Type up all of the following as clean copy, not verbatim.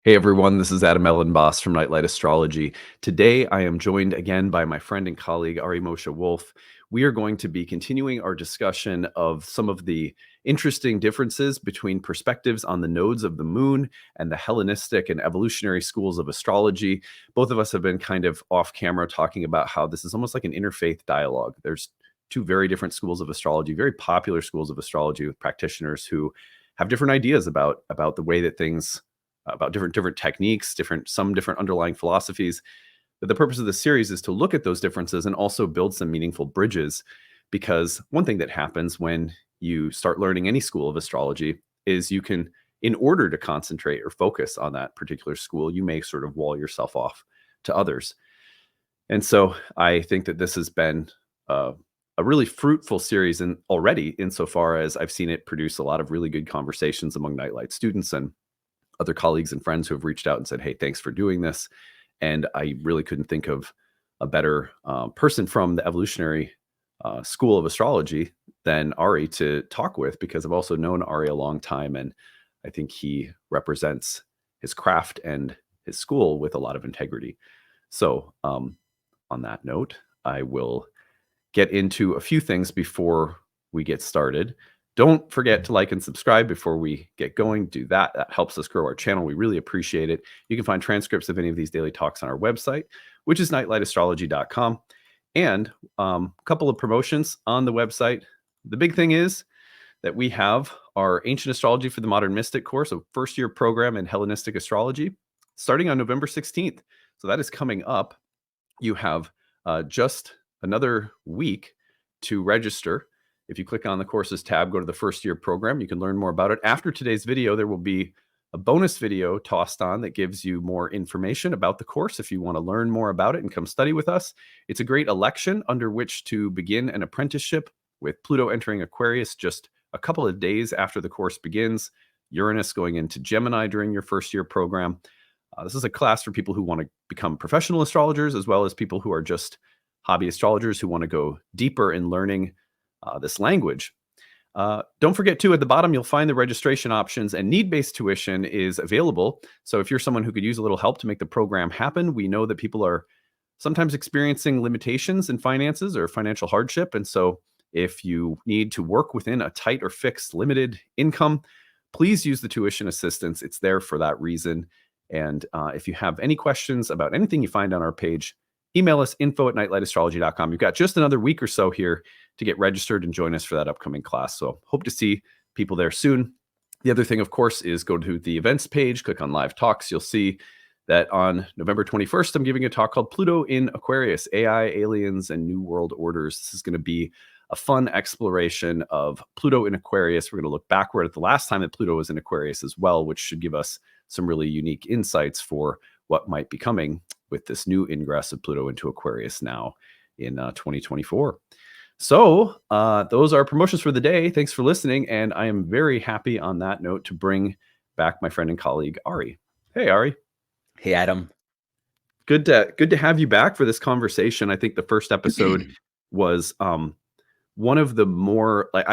Hey everyone, this is Adam Elenbaas from Nightlight Astrology. Today I am joined again by my friend and colleague Ari Moshe Wolfe. We are going to be continuing our discussion of some of the interesting differences between perspectives on the nodes of the moon and the Hellenistic and evolutionary schools of astrology. Both of us have been kind of off camera talking about how this is almost like an interfaith dialogue. There's two very different schools of astrology, very popular schools of astrology with practitioners who have different ideas about the way that things about different techniques, some different underlying philosophies. But the purpose of this series is to look at those differences and also build some meaningful bridges. Because one thing that happens when you start learning any school of astrology is you can, in order to concentrate or focus on that particular school, you may sort of wall yourself off to others. And so I think that this has been a really fruitful series and already insofar as I've seen it produce a lot of really good conversations among Nightlight students and other colleagues and friends who have reached out and said, hey, thanks for doing this. And I really couldn't think of a better person from the evolutionary school of astrology than Ari to talk with, because I've also known Ari a long time. And I think he represents his craft and his school with a lot of integrity. So on that note, I will get into a few things before we get started. Don't forget to like and subscribe before we get going. Do that. That helps us grow our channel. We really appreciate it. You can find transcripts of any of these daily talks on our website, which is nightlightastrology.com. And a couple of promotions on the website. The big thing is that we have our Ancient Astrology for the Modern Mystic course, a first-year program in Hellenistic Astrology, starting on November 16th. So that is coming up. You have just another week to register. If you click on the courses tab, go to the first year program, you can learn more about it. After today's video, there will be a bonus video tossed on that gives you more information about the course if you want to learn more about it and come study with us. It's a great election under which to begin an apprenticeship with Pluto entering Aquarius just a couple of days after the course begins, Uranus going into Gemini during your first year program. This is a class for people who want to become professional astrologers, as well as people who are just hobby astrologers who want to go deeper in learning this language. Don't forget too, at the bottom, you'll find the registration options, and need-based tuition is available. So if you're someone who could use a little help to make the program happen, we know that people are sometimes experiencing limitations in finances or financial hardship. And so if you need to work within a tight or fixed limited income, please use the tuition assistance. It's there for that reason. And if you have any questions about anything you find on our page, email us info@nightlightastrology.com. You've got just another week or so here to get registered and join us for that upcoming class. So hope to see people there soon. The other thing, of course, is go to the events page, click on live talks. You'll see that on November 21st, I'm giving a talk called Pluto in Aquarius, AI, Aliens, and New World Orders. This is going to be a fun exploration of Pluto in Aquarius. We're going to look backward at the last time that Pluto was in Aquarius as well, which should give us some really unique insights for what might be coming with this new ingress of Pluto into Aquarius now in 2024. So those are promotions for the day. Thanks for listening. And I am very happy on that note to bring back my friend and colleague, Ari. Hey, Ari. Hey, Adam. Good to have you back for this conversation. I think the first episode was one of the more, like,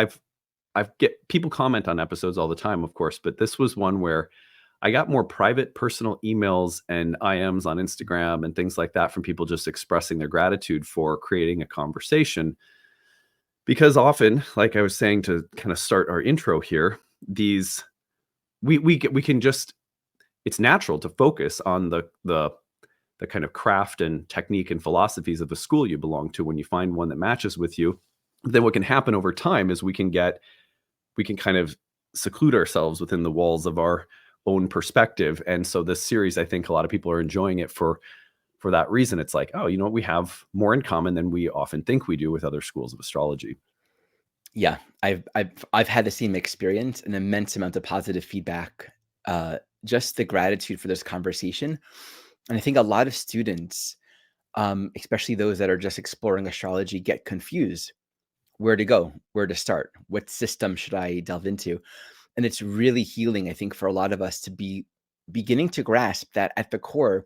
I've get people comment on episodes all the time, of course, but this was one where I got more private personal emails and IMs on Instagram and things like that from people just expressing their gratitude for creating a conversation. Because often, like I was saying to kind of start our intro here, we can just, it's natural to focus on the kind of craft and technique and philosophies of the school you belong to when you find one that matches with you. Then what can happen over time is we can kind of seclude ourselves within the walls of our own perspective. And so this series, I think a lot of people are enjoying it for that reason. It's like, oh, you know what, we have more in common than we often think we do with other schools of astrology. Yeah, I've had the same experience, an immense amount of positive feedback, just the gratitude for this conversation. And I think a lot of students, especially those that are just exploring astrology, get confused. Where to go, where to start, what system should I delve into? And it's really healing, I think, for a lot of us to be beginning to grasp that at the core,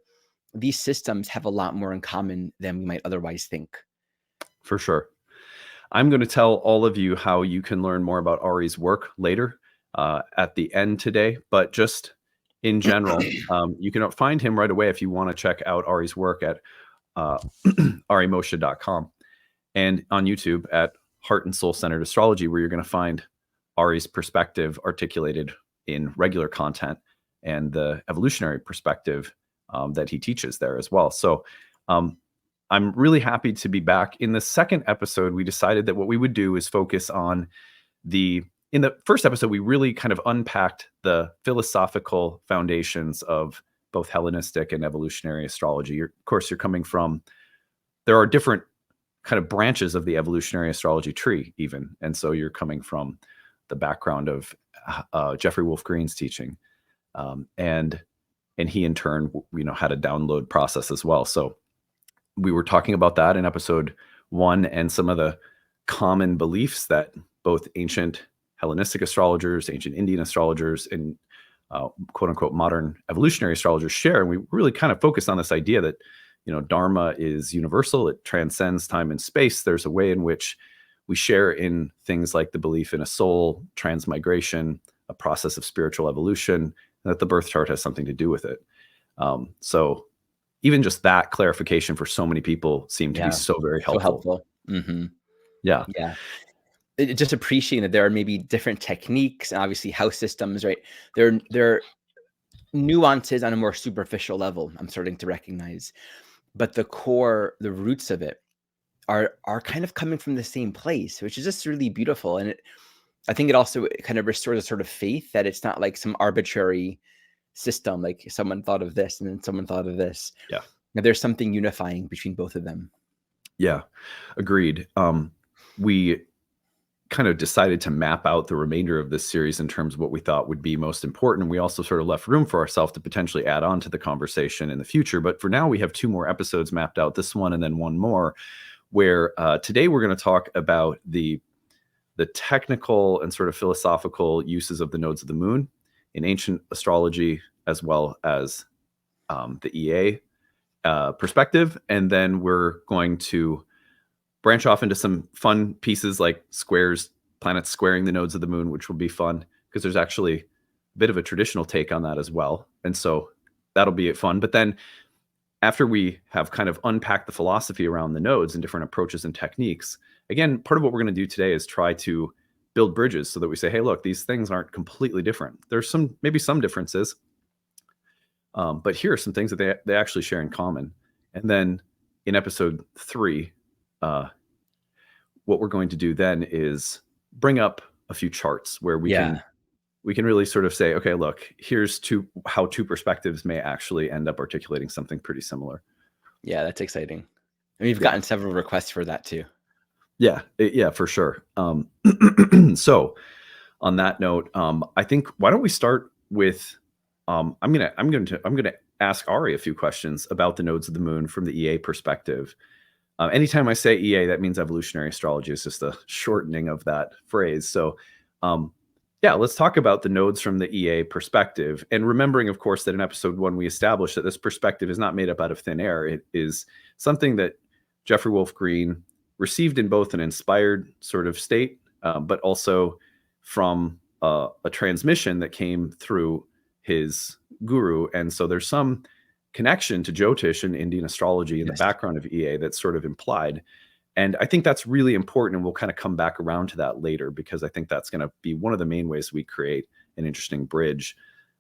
these systems have a lot more in common than we might otherwise think. For sure. I'm going to tell all of you how you can learn more about Ari's work later at the end today, but just in general. You can find him right away if you want to check out Ari's work at arimoshe.com, and on YouTube at Heart and Soul Centered Astrology, where you're going to find Ari's perspective articulated in regular content and the evolutionary perspective that he teaches there as well. So I'm really happy to be back. In the second episode, we decided that what we would do is focus on in the first episode, we really kind of unpacked the philosophical foundations of both Hellenistic and evolutionary astrology. Of course, there are different kind of branches of the evolutionary astrology tree even. And so you're coming from the background of Jeffrey Wolf Green's teaching. And he in turn, had a download process as well. So we were talking about that in episode 1 and some of the common beliefs that both ancient Hellenistic astrologers, ancient Indian astrologers, and quote unquote modern evolutionary astrologers share. And we really kind of focused on this idea that, Dharma is universal. It transcends time and space. There's a way in which we share in things like the belief in a soul, transmigration, a process of spiritual evolution, and that the birth chart has something to do with it. So even just that clarification for so many people seemed to be so very helpful. So helpful. Mm-hmm. Yeah. Yeah. Just appreciating that there are maybe different techniques, and obviously house systems, right? There are nuances on a more superficial level I'm starting to recognize, but the roots of it are kind of coming from the same place, which is just really beautiful. And I think it also kind of restores a sort of faith that it's not like some arbitrary system, like someone thought of this and then someone thought of this. Yeah. Now, there's something unifying between both of them. Yeah, agreed. We kind of decided to map out the remainder of this series in terms of what we thought would be most important. We also sort of left room for ourselves to potentially add on to the conversation in the future. But for now, we have 2 more episodes mapped out, this one and then one more, where today we're going to talk about the technical and sort of philosophical uses of the nodes of the moon in ancient astrology, as well as the EA perspective. And then we're going to branch off into some fun pieces like squares, planets squaring the nodes of the moon, which will be fun because there's actually a bit of a traditional take on that as well. And so that'll be fun. But then after we have kind of unpacked the philosophy around the nodes and different approaches and techniques, again, part of what we're going to do today is try to build bridges so that we say, hey, look, these things aren't completely different. There's maybe some differences, but here are some things that they actually share in common. And then in episode 3, what we're going to do then is bring up a few charts where we can really sort of say, okay, look, here's how 2 perspectives may actually end up articulating something pretty similar. Yeah, that's exciting. And we've gotten several requests for that too. Yeah, for sure. So on that note, I think why don't we start with I'm going to ask Ari a few questions about the nodes of the moon from the EA perspective. Anytime I say EA, that means evolutionary astrology. Is just a shortening of that phrase. So, let's talk about the nodes from the EA perspective. And remembering, of course, that in episode 1, we established that this perspective is not made up out of thin air. It is something that Jeffrey Wolf Green received in both an inspired sort of state, but also from a transmission that came through his guru. And so there's some connection to Jyotish and Indian astrology in the background of EA that's sort of implied. And I think that's really important. And we'll kind of come back around to that later, because I think that's going to be one of the main ways we create an interesting bridge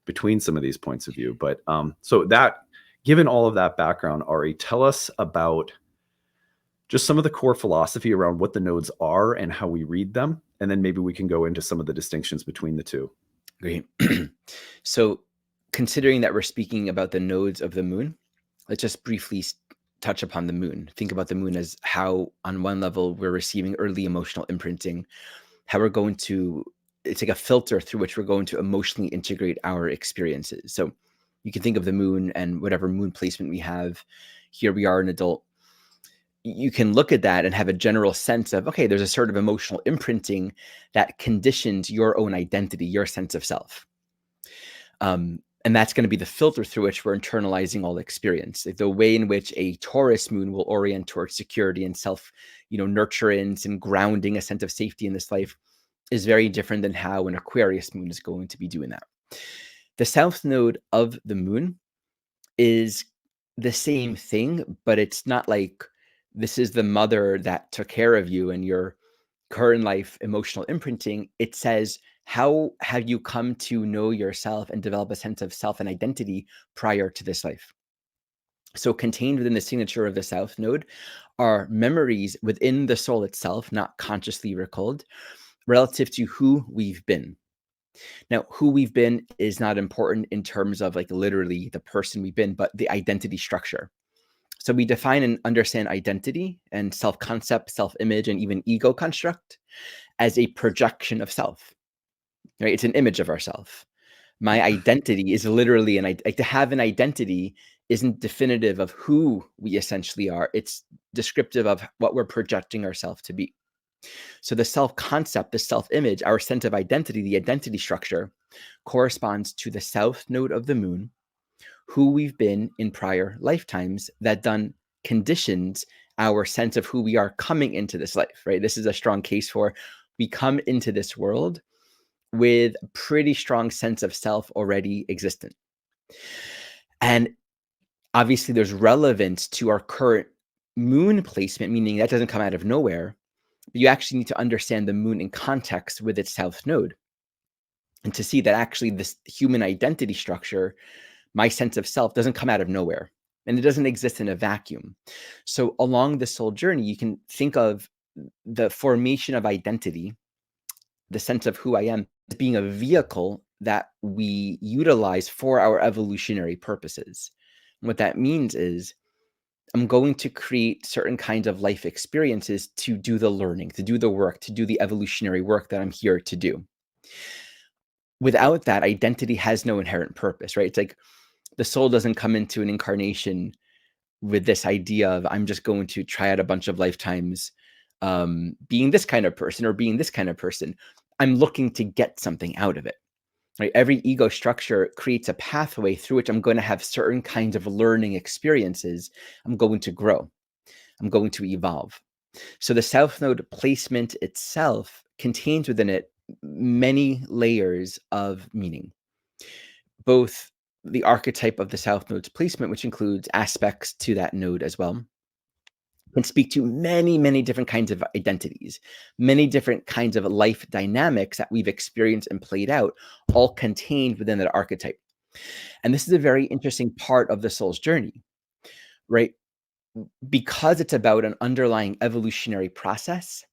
between some of these points of view. But so that, given all of that background, Ari, tell us about just some of the core philosophy around what the nodes are and how we read them. And then maybe we can go into some of the distinctions between the 2. Great. So considering that we're speaking about the nodes of the moon, let's just briefly touch upon the moon. Think about the moon as how, on one level, we're receiving early emotional imprinting, how it's like a filter through which we're going to emotionally integrate our experiences. So you can think of the moon and whatever moon placement we have. Here we are, an adult. You can look at that and have a general sense of, okay, there's a sort of emotional imprinting that conditions your own identity, your sense of self. And that's going to be the filter through which we're internalizing all experience. Like the way in which a Taurus moon will orient towards security and self, nurturance and grounding, a sense of safety in this life, is very different than how an Aquarius moon is going to be doing that. The south node of the moon is the same thing, but it's not like this is the mother that took care of you and your current life emotional imprinting. It says, how have you come to know yourself and develop a sense of self and identity prior to this life? So contained within the signature of the south node are memories within the soul itself, not consciously recalled, relative to who we've been. Now, who we've been is not important in terms of like literally the person we've been, but the identity structure. So we define and understand identity and self-concept, self-image, and even ego construct as a projection of self, right? It's an image of ourself. My identity is literally like to have an identity isn't definitive of who we essentially are. It's descriptive of what we're projecting ourselves to be. So the self-concept, the self-image, our sense of identity, the identity structure corresponds to the south node of the moon, who we've been in prior lifetimes that done conditions our sense of who we are coming into this life, right? This is a strong case for we come into this world with a pretty strong sense of self already existent. And obviously there's relevance to our current moon placement, meaning that doesn't come out of nowhere. But you actually need to understand the moon in context with its south node and to see that actually this human identity structure, my sense of self, doesn't come out of nowhere and it doesn't exist in a vacuum. So along this soul journey, you can think of the formation of identity, the sense of who I am, as being a vehicle that we utilize for our evolutionary purposes. And what that means is I'm going to create certain kinds of life experiences to do the learning, to do the work, to do the evolutionary work that I'm here to do. Without that, identity has no inherent purpose, right? It's like the soul doesn't come into an incarnation with this idea of I'm just going to try out a bunch of lifetimes being this kind of person or being this kind of person. I'm looking to get something out of it. Right? Every ego structure creates a pathway through which I'm going to have certain kinds of learning experiences. I'm going to grow. I'm going to evolve. So the south node placement itself contains within it many layers of meaning, both the archetype of the south node's placement, which includes aspects to that node as well, can speak to many, many different kinds of identities, many different kinds of life dynamics that we've experienced and played out, all contained within that archetype. And this is a very interesting part of the soul's journey, right? Because it's about an underlying evolutionary process,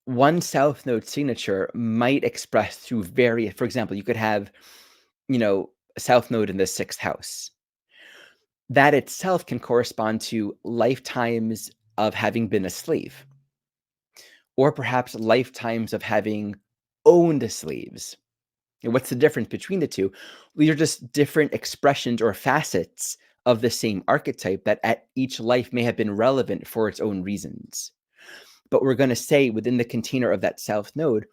one south node signature might express through various, for example, you could have, a south node in the sixth house. That itself can correspond to lifetimes of having been a slave, or perhaps lifetimes of having owned slaves. And what's the difference between the two? These are just different expressions or facets of the same archetype that at each life may have been relevant for its own reasons. But we're going to say within the container of that south node,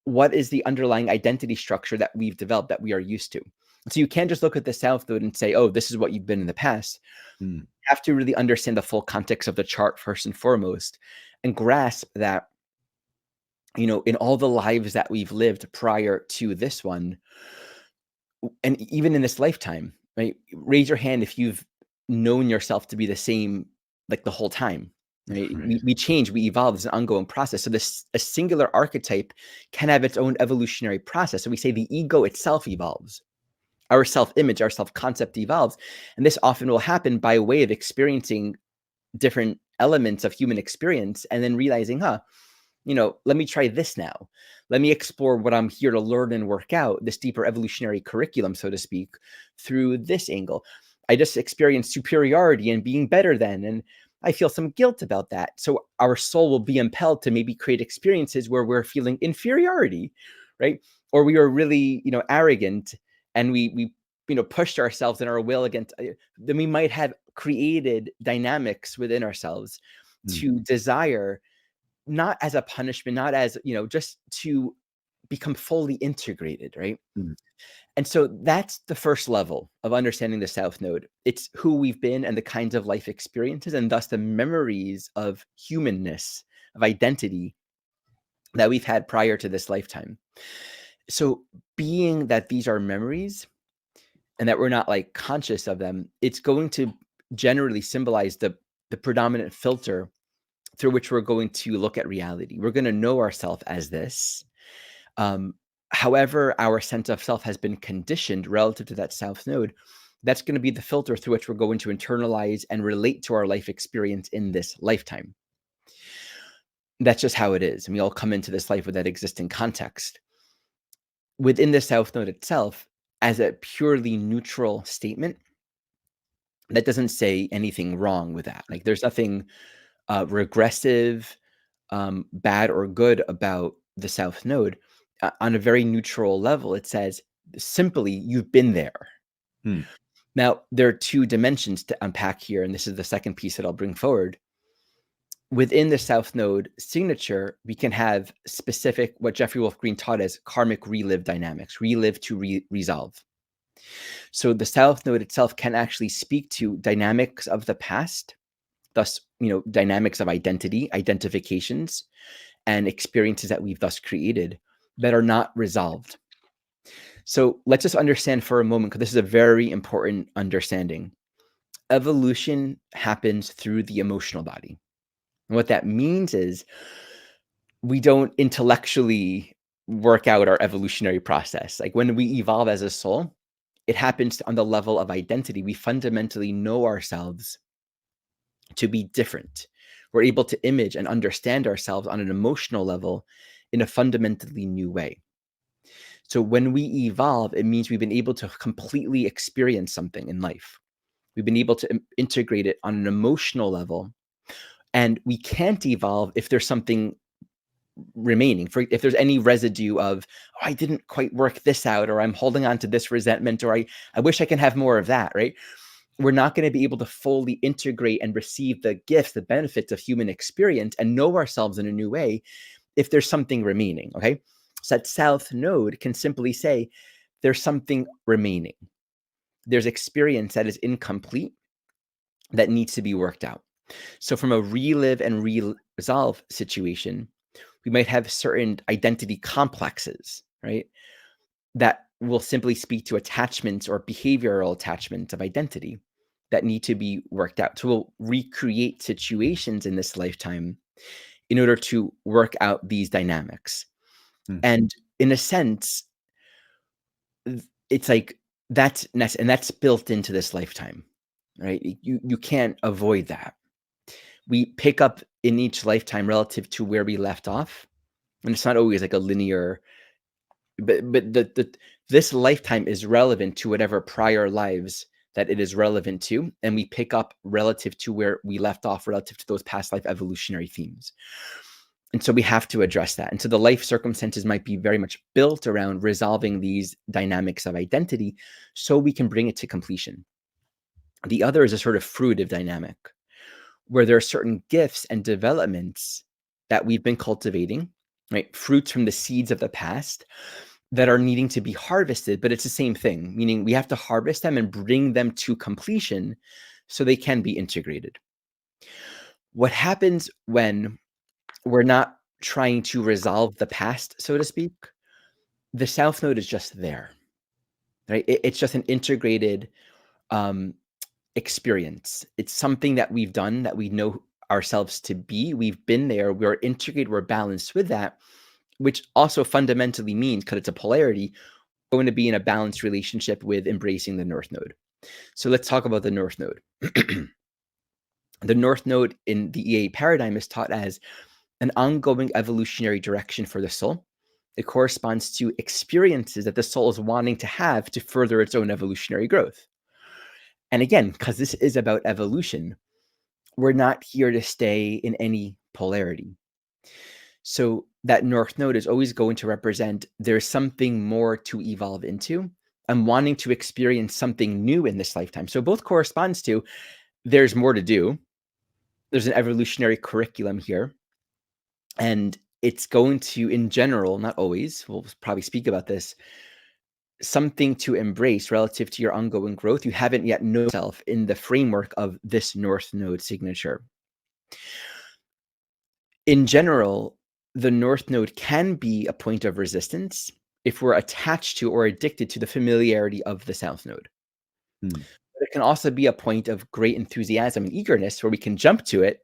what is the underlying identity structure that we've developed that we are used to? So you can't just look at the south node and say, oh, this is what you've been in the past. You have to really understand the full context of the chart first and foremost and grasp that, in all the lives that we've lived prior to this one, and even in this lifetime, right? Raise your hand if you've known yourself to be the same like the whole time. Right? Right. We change, we evolve. It's an ongoing process. So a singular archetype can have its own evolutionary process. So we say the ego itself evolves. Our self-image, our self-concept evolves. And this often will happen by way of experiencing different elements of human experience and then realizing, let me try this now. Let me explore what I'm here to learn and work out, this deeper evolutionary curriculum, so to speak, through this angle. I just experienced superiority and being better than, and I feel some guilt about that. So our soul will be impelled to maybe create experiences where we're feeling inferiority, right? Or we are really, arrogant and we pushed ourselves and our will against, then we might have created dynamics within ourselves to desire, not as a punishment, not as, just to become fully integrated, right? Mm. And so that's the first level of understanding the South Node. It's who we've been and the kinds of life experiences, and thus the memories of humanness, of identity that we've had prior to this lifetime. So being that these are memories and that we're not like conscious of them, it's going to generally symbolize the predominant filter through which we're going to look at reality. We're going to know ourselves as this. Um, However, our sense of self has been conditioned relative to that south node. That's going to be the filter through which we're going to internalize and relate to our life experience in this lifetime. That's just how it is. And we all come into this life with that existing context. Within the south node itself, as a purely neutral statement, that doesn't say anything wrong with that. Like there's nothing regressive, bad or good about the south node. On a very neutral level, it says simply you've been there. Hmm. Now, there are two dimensions to unpack here, and this is the second piece that I'll bring forward. Within the south node signature, we can have specific, what Jeffrey Wolf Green taught as karmic relive dynamics, relive to resolve. So the south node itself can actually speak to dynamics of the past, thus, dynamics of identity, identifications, and experiences that we've thus created that are not resolved. So let's just understand for a moment, because this is a very important understanding. Evolution happens through the emotional body. And what that means is we don't intellectually work out our evolutionary process. Like when we evolve as a soul, it happens on the level of identity. We fundamentally know ourselves to be different. We're able to image and understand ourselves on an emotional level in a fundamentally new way. So when we evolve, it means we've been able to completely experience something in life. We've been able to integrate it on an emotional level. And we can't evolve if there's something remaining, if there's any residue of, oh, I didn't quite work this out, or I'm holding on to this resentment, or I wish I can have more of that, right? We're not going to be able to fully integrate and receive the gifts, the benefits of human experience and know ourselves in a new way if there's something remaining, okay? So that south node can simply say, there's something remaining. There's experience that is incomplete that needs to be worked out. So from a relive and resolve situation, we might have certain identity complexes, right? That will simply speak to attachments or behavioral attachments of identity that need to be worked out. So we'll recreate situations in this lifetime in order to work out these dynamics. Hmm. And in a sense, it's like that's built into this lifetime, right? You can't avoid that. We pick up in each lifetime relative to where we left off, and it's not always like a linear. But this lifetime is relevant to whatever prior lives that it is relevant to, and we pick up relative to where we left off, relative to those past life evolutionary themes. And so we have to address that. And so the life circumstances might be very much built around resolving these dynamics of identity so we can bring it to completion. The other is a sort of fruitive dynamic where there are certain gifts and developments that we've been cultivating, right? Fruits from the seeds of the past that are needing to be harvested, but it's the same thing, meaning we have to harvest them and bring them to completion so they can be integrated. What happens when we're not trying to resolve the past, so to speak? The south node is just there, right? It's just an integrated um, experience. It's something that we've done, that we know ourselves to be. We've been there. We're integrated. We're balanced with that, which also fundamentally means, because it's a polarity, going to be in a balanced relationship with embracing the north node. So let's talk about the north node. The north node in the EA paradigm is taught as an ongoing evolutionary direction for the soul. It corresponds to experiences that the soul is wanting to have to further its own evolutionary growth. And again, because this is about evolution, we're not here to stay in any polarity. So that north node is always going to represent there's something more to evolve into. I'm wanting to experience something new in this lifetime. So both corresponds to there's more to do. There's an evolutionary curriculum here. And it's going to, in general, not always, we'll probably speak about this, something to embrace relative to your ongoing growth. You haven't yet known yourself in the framework of this north node signature. In general, the north node can be a point of resistance if we're attached to or addicted to the familiarity of the south node. Hmm. But it can also be a point of great enthusiasm and eagerness where we can jump to it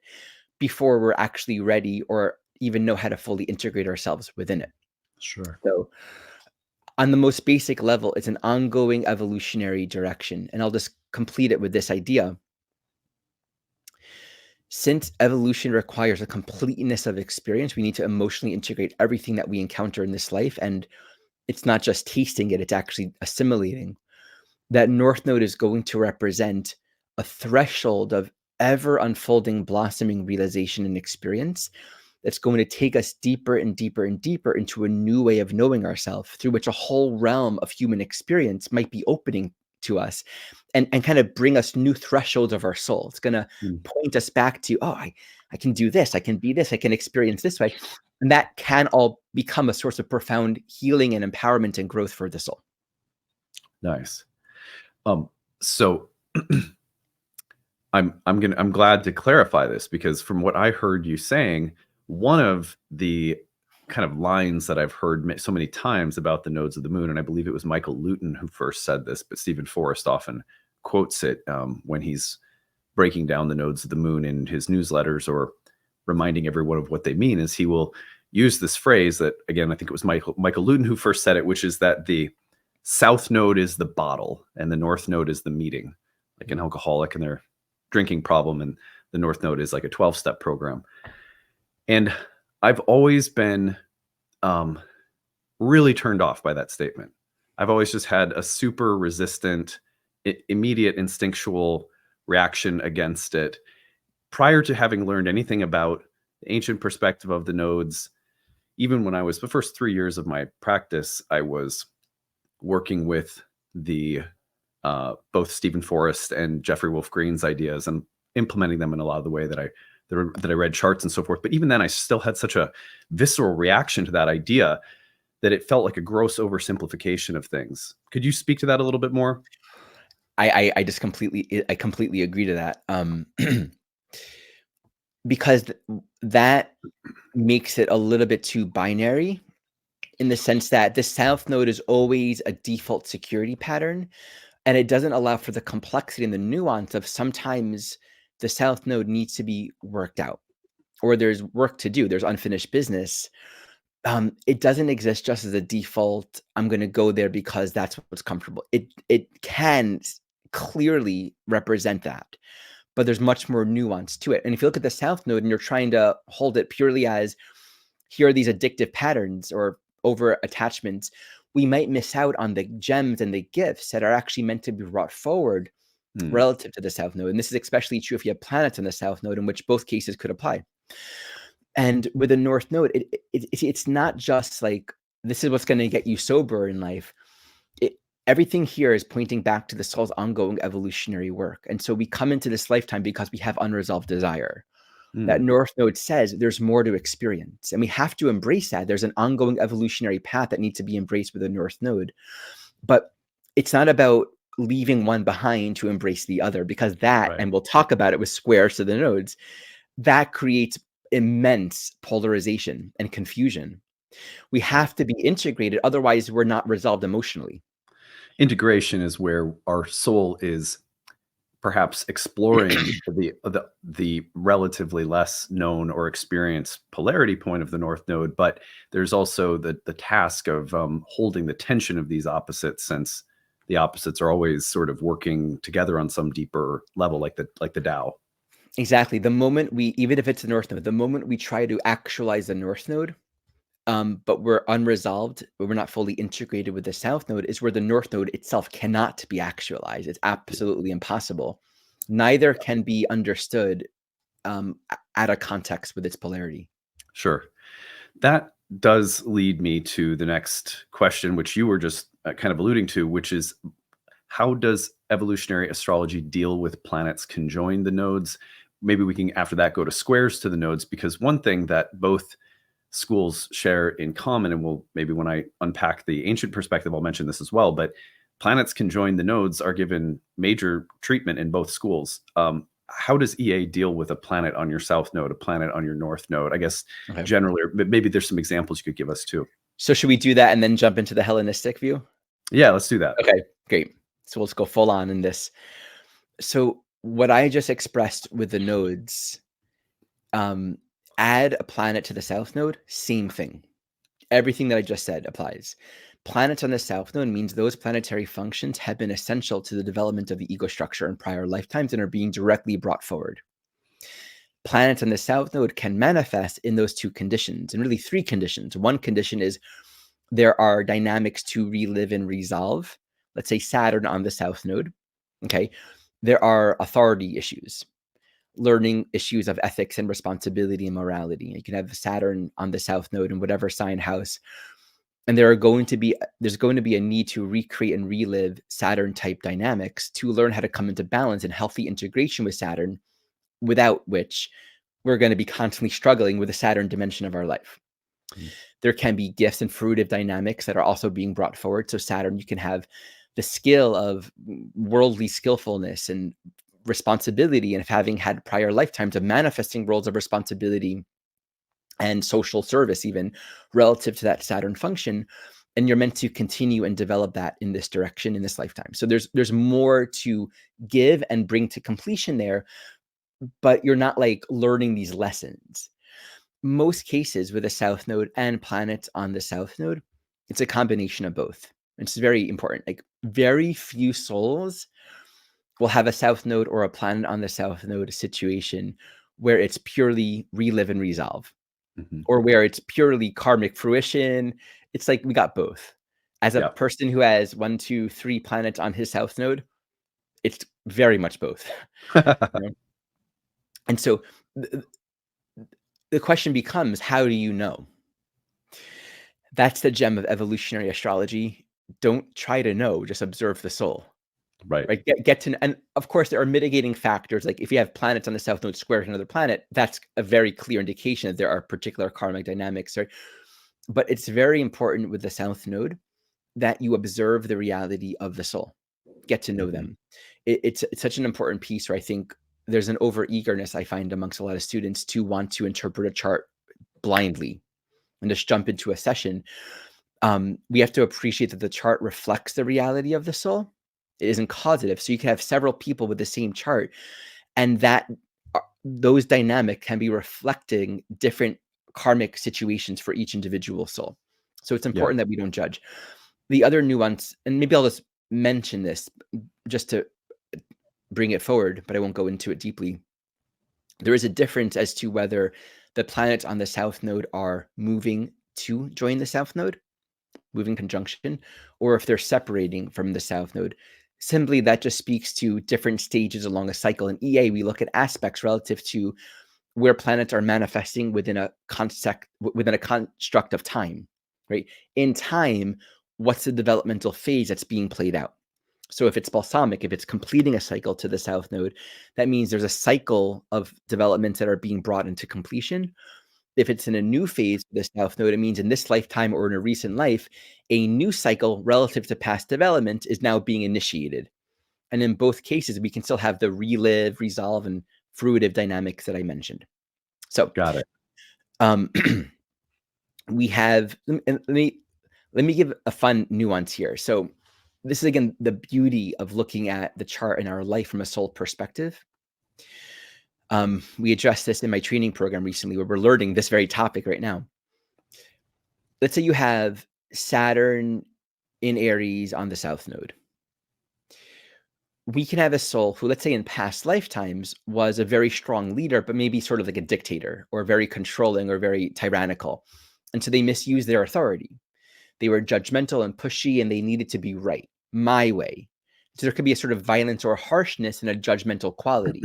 before we're actually ready or even know how to fully integrate ourselves within it. Sure. So, on the most basic level, it's an ongoing evolutionary direction. And I'll just complete it with this idea. Since evolution requires a completeness of experience, we need to emotionally integrate everything that we encounter in this life. And it's not just tasting it, it's actually assimilating. That North Node is going to represent a threshold of ever unfolding, blossoming realization and experience that's going to take us deeper and deeper and deeper into a new way of knowing ourselves, through which a whole realm of human experience might be opening to us, and kind of bring us new thresholds of our soul. It's going to Hmm. point us back to, oh, I can do this, I can be this, I can experience this way. And that can all become a source of profound healing and empowerment and growth for the soul. Nice. So I'm glad to clarify this, because from what I heard you saying, one of the kind of lines that I've heard so many times about the nodes of the moon, and I believe it was Michael Luton who first said this, but Stephen Forrest often quotes it when he's breaking down the nodes of the moon in his newsletters or reminding everyone of what they mean, is he will use this phrase that, again, I think it was Michael Luton who first said it, which is that the south node is the bottle and the north node is the meeting, like an alcoholic and their drinking problem, and the north node is like a 12-step program. And I've always been really turned off by that statement. I've always just had a super resistant, immediate instinctual reaction against it prior to having learned anything about the ancient perspective of the nodes. Even when I was the first 3 years of my practice, I was working with the both Stephen Forrest and Jeffrey Wolf Green's ideas and implementing them in a lot of the way that I read charts and so forth. But even then, I still had such a visceral reaction to that idea that it felt like a gross oversimplification of things. Could you speak to that a little bit more? I completely agree to that. Because that makes it a little bit too binary, in the sense that the south node is always a default security pattern, and it doesn't allow for the complexity and the nuance of sometimes the south node needs to be worked out, or there's work to do, there's unfinished business. It doesn't exist just as a default, I'm going to go there because that's what's comfortable. It can clearly represent that, but there's much more nuance to it. And if you look at the south node and you're trying to hold it purely as, here are these addictive patterns or over attachments, we might miss out on the gems and the gifts that are actually meant to be brought forward relative to the south node. And this is especially true if you have planets in the south node, in which both cases could apply. And with the north node, it's not just like, this is what's going to get you sober in life. Everything here is pointing back to the soul's ongoing evolutionary work. And so we come into this lifetime because we have unresolved desire. That north node says there's more to experience, and we have to embrace that. There's an ongoing evolutionary path that needs to be embraced with the north node, but it's not about leaving one behind to embrace the other, because that, Right. and we'll talk about it with squares to the nodes, that creates immense polarization and confusion. We have to be integrated, otherwise we're not resolved emotionally. Integration is where our soul is perhaps exploring the relatively less known or experienced polarity point of the north node, but there's also the task of holding the tension of these opposites, since the opposites are always sort of working together on some deeper level, like the Tao. Exactly. The moment we, even if it's the north node, the moment we try to actualize the north node, but we're unresolved, we're not fully integrated with the south node, is where the north node itself cannot be actualized. It's absolutely impossible. Neither can be understood at a context with its polarity. Sure. That does lead me to the next question, which you were just kind of alluding to, which is, how does evolutionary astrology deal with planets conjoined the nodes? Maybe we can, after that, go to squares to the nodes, because one thing that both schools share in common, and we'll maybe, when I unpack the ancient perspective, I'll mention this as well, but planets conjoined the nodes are given major treatment in both schools. how does EA deal with a planet on your south node, a planet on your north node? I guess Okay. generally, or maybe there's some examples you could give us too. So should we do that and then jump into the Hellenistic view? Yeah, let's do that. Okay, great. So let's go full on in this. So what I just expressed with the nodes, um, add a planet to the south node, same thing. Everything that I just said applies. Planets on the south node means those planetary functions have been essential to the development of the ego structure in prior lifetimes and are being directly brought forward. Planets on the south node can manifest in those two conditions, and really three conditions. One condition is there are dynamics to relive and resolve. Let's say Saturn on the south node. Okay. There are authority issues, learning issues of ethics and responsibility and morality. You can have Saturn on the south node in whatever sign house, and there's going to be a need to recreate and relive Saturn type dynamics to learn how to come into balance and healthy integration with Saturn, without which we're going to be constantly struggling with the Saturn dimension of our life. Mm. There can be gifts and fruitive dynamics that are also being brought forward. So Saturn, you can have the skill of worldly skillfulness and responsibility, and of having had prior lifetimes of manifesting roles of responsibility and social service, even relative to that Saturn function. And you're meant to continue and develop that in this direction in this lifetime. So there's more to give and bring to completion there, but you're not like learning these lessons. Most cases with a south node and planets on the south node, it's a combination of both. It's very important. Like very few souls will have a south node or a planet on the south node situation where it's purely relive and resolve, or where it's purely karmic fruition. It's like we got both. As a Yeah. person who has 1, 2, 3 planets on his south node, it's very much both. You know? And so the question becomes, how do you know? That's the gem of evolutionary astrology. Don't try to know, just observe the soul. Right. Right? Get to, and of course there are mitigating factors. Like if you have planets on the south node square to another planet, that's a very clear indication that there are particular karmic dynamics. Right? But it's very important with the south node that you observe the reality of the soul, get to know Mhm. them. It's such an important piece where I think there's an over eagerness I find amongst a lot of students to want to interpret a chart blindly and just jump into a session. We have to appreciate that the chart reflects the reality of the soul. It isn't causative. So you can have several people with the same chart, and that those dynamic can be reflecting different karmic situations for each individual soul. So it's Yeah. important that we don't judge. The other nuance, and maybe I'll just mention this just to bring it forward, but I won't go into it deeply. There is a difference as to whether the planets on the south node are moving to join the south node, moving conjunction, or if they're separating from the south node. Simply, that just speaks to different stages along a cycle. In EA, we look at aspects relative to where planets are manifesting within a construct of time, right? In time, what's the developmental phase that's being played out? So if it's balsamic, if it's completing a cycle to the south node, that means there's a cycle of developments that are being brought into completion. If it's in a new phase for the south node, it means in this lifetime or in a recent life, a new cycle relative to past development is now being initiated. And in both cases, we can still have the relive, resolve, and fruitive dynamics that I mentioned. So Got it. um, we have, let me give a fun nuance here. So this is again the beauty of looking at the chart in our life from a soul perspective. We addressed this in my training program recently, where we're learning this very topic right now. Let's say you have Saturn in Aries on the south node. We can have a soul who, let's say in past lifetimes, was a very strong leader, but maybe sort of like a dictator or very controlling or very tyrannical. And so they misused their authority. They were judgmental and pushy, and they needed to be right, my way. So there could be a sort of violence or harshness and a judgmental quality.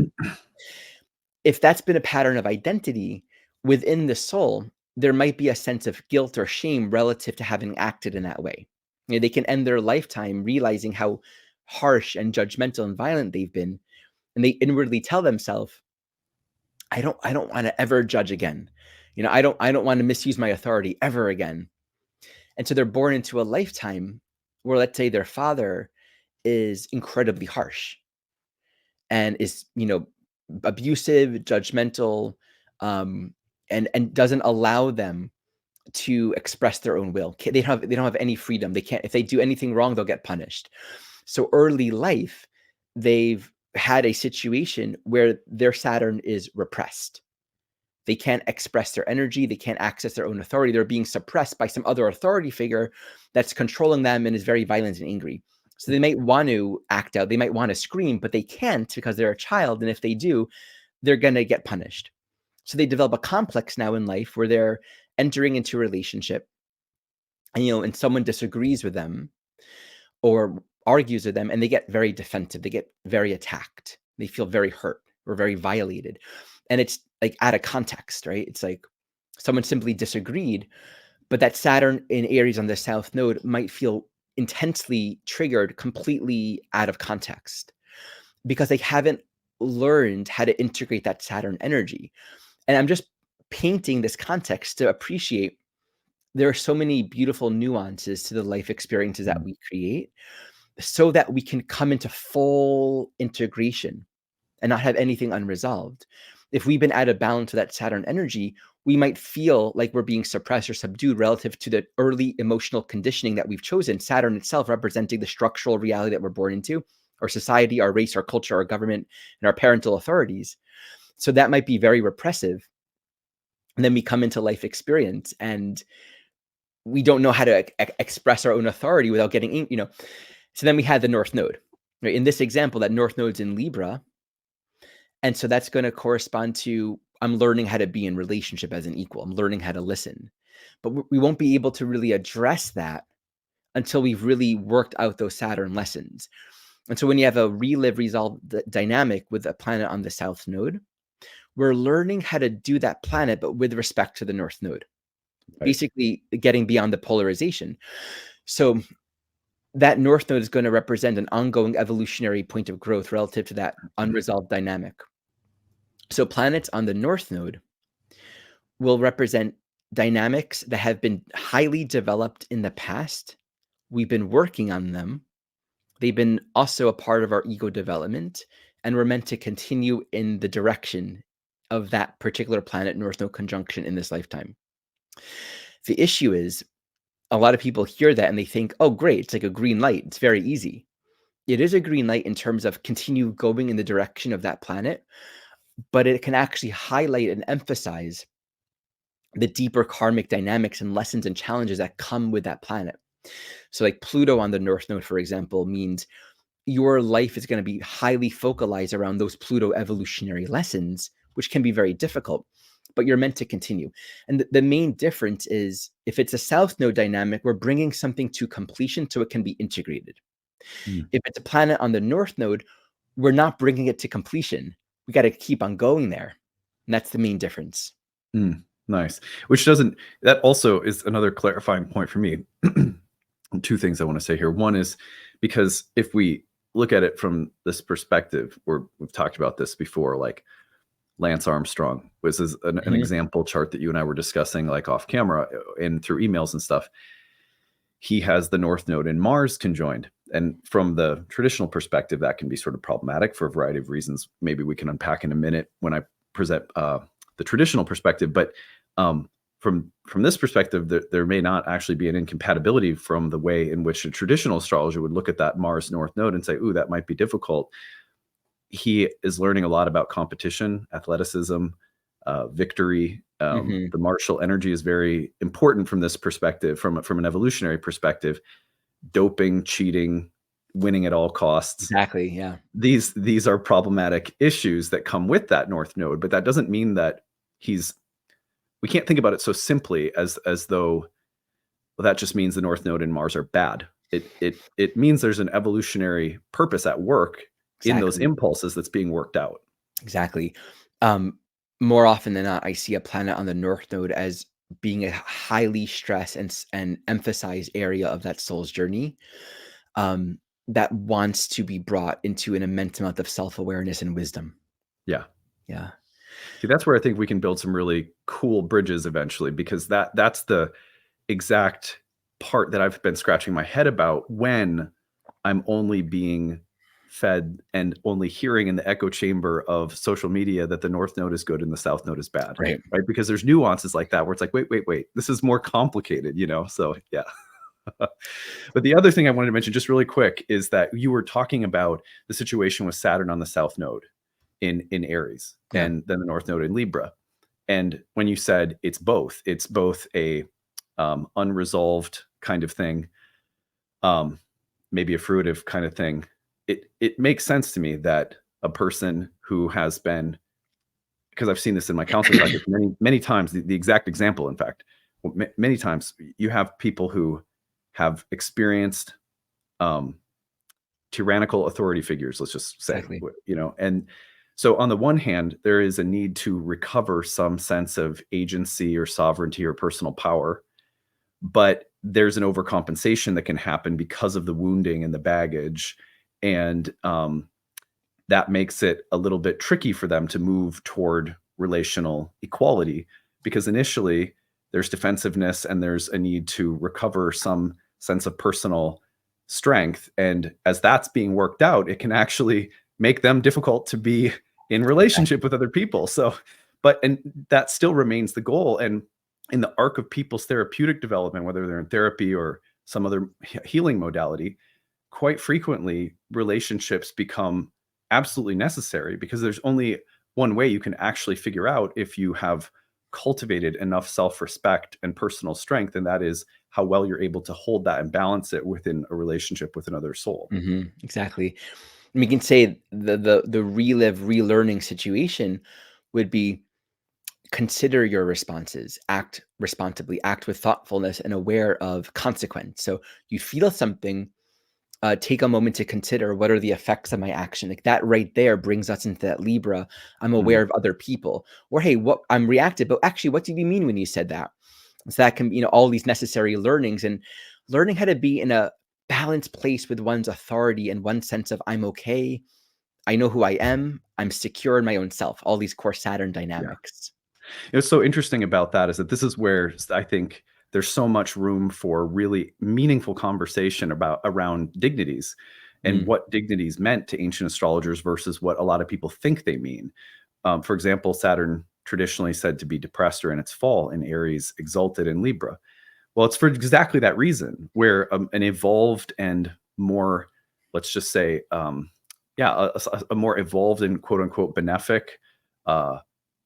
If that's been a pattern of identity within the soul, there might be a sense of guilt or shame relative to having acted in that way. You know, they can end their lifetime realizing how harsh and judgmental and violent they've been, and they inwardly tell themselves, I don't want to ever judge again. You know, I don't want to misuse my authority ever again. And so they're born into a lifetime where, let's say, their father is incredibly harsh and is, abusive, judgmental, and doesn't allow them to express their own will. They don't have any freedom. They can't. If they do anything wrong, they'll get punished. So early life, they've had a situation where their Saturn is repressed. They can't express their energy. They can't access their own authority. They're being suppressed by some other authority figure that's controlling them and is very violent and angry. So they might want to act out. They might want to scream, but they can't because they're a child. And if they do, they're going to get punished. So they develop a complex now in life where they're entering into a relationship, and someone disagrees with them or argues with them, and they get very defensive. They get very attacked. They feel very hurt or very violated. And it's like out of context, right? It's like someone simply disagreed, but that Saturn in Aries on the South Node might feel intensely triggered completely out of context because they haven't learned how to integrate that Saturn energy. And I'm just painting this context to appreciate there are so many beautiful nuances to the life experiences that we create so that we can come into full integration and not have anything unresolved. If we've been out of balance with that Saturn energy, we might feel like we're being suppressed or subdued relative to the early emotional conditioning that we've chosen. Saturn itself representing the structural reality that we're born into, our society, our race, our culture, our government, and our parental authorities. So that might be very repressive. And then we come into life experience and we don't know how to express our own authority without getting, So then we had the North Node. Right? In this example, that North Node's in Libra. And so that's going to correspond to I'm learning how to be in relationship as an equal. I'm learning how to listen. But we won't be able to really address that until we've really worked out those Saturn lessons. And so when you have a relive resolve dynamic with a planet on the South Node, we're learning how to do that planet, but with respect to the North Node, Right. basically getting beyond the polarization. So that North Node is going to represent an ongoing evolutionary point of growth relative to that unresolved dynamic. So planets on the North Node will represent dynamics that have been highly developed in the past. We've been working on them. They've been also a part of our ego development, and we're meant to continue in the direction of that particular planet North Node conjunction in this lifetime. The issue is a lot of people hear that and they think, oh, great, it's like a green light. It's very easy. It is a green light in terms of continue going in the direction of that planet, but it can actually highlight and emphasize the deeper karmic dynamics and lessons and challenges that come with that planet. So like Pluto on the North Node, for example, means your life is going to be highly focalized around those Pluto evolutionary lessons, which can be very difficult, but you're meant to continue. And the main difference is if it's a South Node dynamic, we're bringing something to completion so it can be integrated. If it's a planet on the North Node, we're not bringing it to completion. We got to keep on going there. And that's the main difference. Nice. That also is another clarifying point for me. Two things I want to say here. One is because if we look at it from this perspective, we've talked about this before, like Lance Armstrong was an example chart that you and I were discussing like off camera and through emails and stuff. He has the North Node in Mars conjoined. And from the traditional perspective, that can be sort of problematic for a variety of reasons. Maybe we can unpack in a minute when I present the traditional perspective. But from this perspective, there may not actually be an incompatibility from the way in which a traditional astrologer would look at that Mars North Node and say, ooh, that might be difficult. He is learning a lot about competition, athleticism, victory. The martial energy is very important from this perspective, from an evolutionary perspective. Doping, cheating, winning at all costs. Exactly. Yeah. These are problematic issues that come with that North Node, but that doesn't mean that we can't think about it so simply as though that just means the North Node and Mars are bad. It means there's an evolutionary purpose at work in those impulses that's being worked out. Exactly. More often than not, I see a planet on the North Node as being a highly stressed and emphasized area of that soul's journey that wants to be brought into an immense amount of self-awareness and wisdom. Yeah. Yeah. See, that's where I think we can build some really cool bridges eventually, because that's the exact part that I've been scratching my head about when I'm only being fed and only hearing in the echo chamber of social media that the North Node is good and the South Node is bad, Right. right? Because there's nuances like that where it's like, wait, this is more complicated, So yeah. But the other thing I wanted to mention just really quick is that you were talking about the situation with Saturn on the South Node in Aries Yeah. and then the North Node in Libra. And when you said it's both a unresolved kind of thing, maybe a fruitive kind of thing. It makes sense to me that a person who has been, because I've seen this in my counseling practice many times, the exact example, in fact, many times you have people who have experienced tyrannical authority figures, let's just say, Exactly. and so on the one hand, there is a need to recover some sense of agency or sovereignty or personal power, but there's an overcompensation that can happen because of the wounding and the baggage. And that makes it a little bit tricky for them to move toward relational equality because initially there's defensiveness and there's a need to recover some sense of personal strength. And as that's being worked out, it can actually make them difficult to be in relationship with other people. So, and that still remains the goal. And in the arc of people's therapeutic development, whether they're in therapy or some other healing modality, quite frequently relationships become absolutely necessary because there's only one way you can actually figure out if you have cultivated enough self-respect and personal strength, and that is how well you're able to hold that and balance it within a relationship with another soul. Exactly. We can say the relive, relearning situation would be consider your responses, act responsibly, act with thoughtfulness and aware of consequence. So you feel something, take a moment to consider what are the effects of my action. Like that right there brings us into that Libra. I'm aware of other people, or hey, what I'm reactive, but actually, what did you mean when you said that? So that can be, all these necessary learnings and learning how to be in a balanced place with one's authority and one sense of I'm okay. I know who I am. I'm secure in my own self. All these core Saturn Yeah. dynamics. What's so interesting about that is that this is where I think there's so much room for really meaningful conversation around dignities and Mm, what dignities meant to ancient astrologers versus what a lot of people think they mean. For example, Saturn traditionally said to be depressed or in its fall in Aries, exalted in Libra. Well, it's for exactly that reason, where an evolved and more, let's just say, a more evolved and quote unquote benefic uh,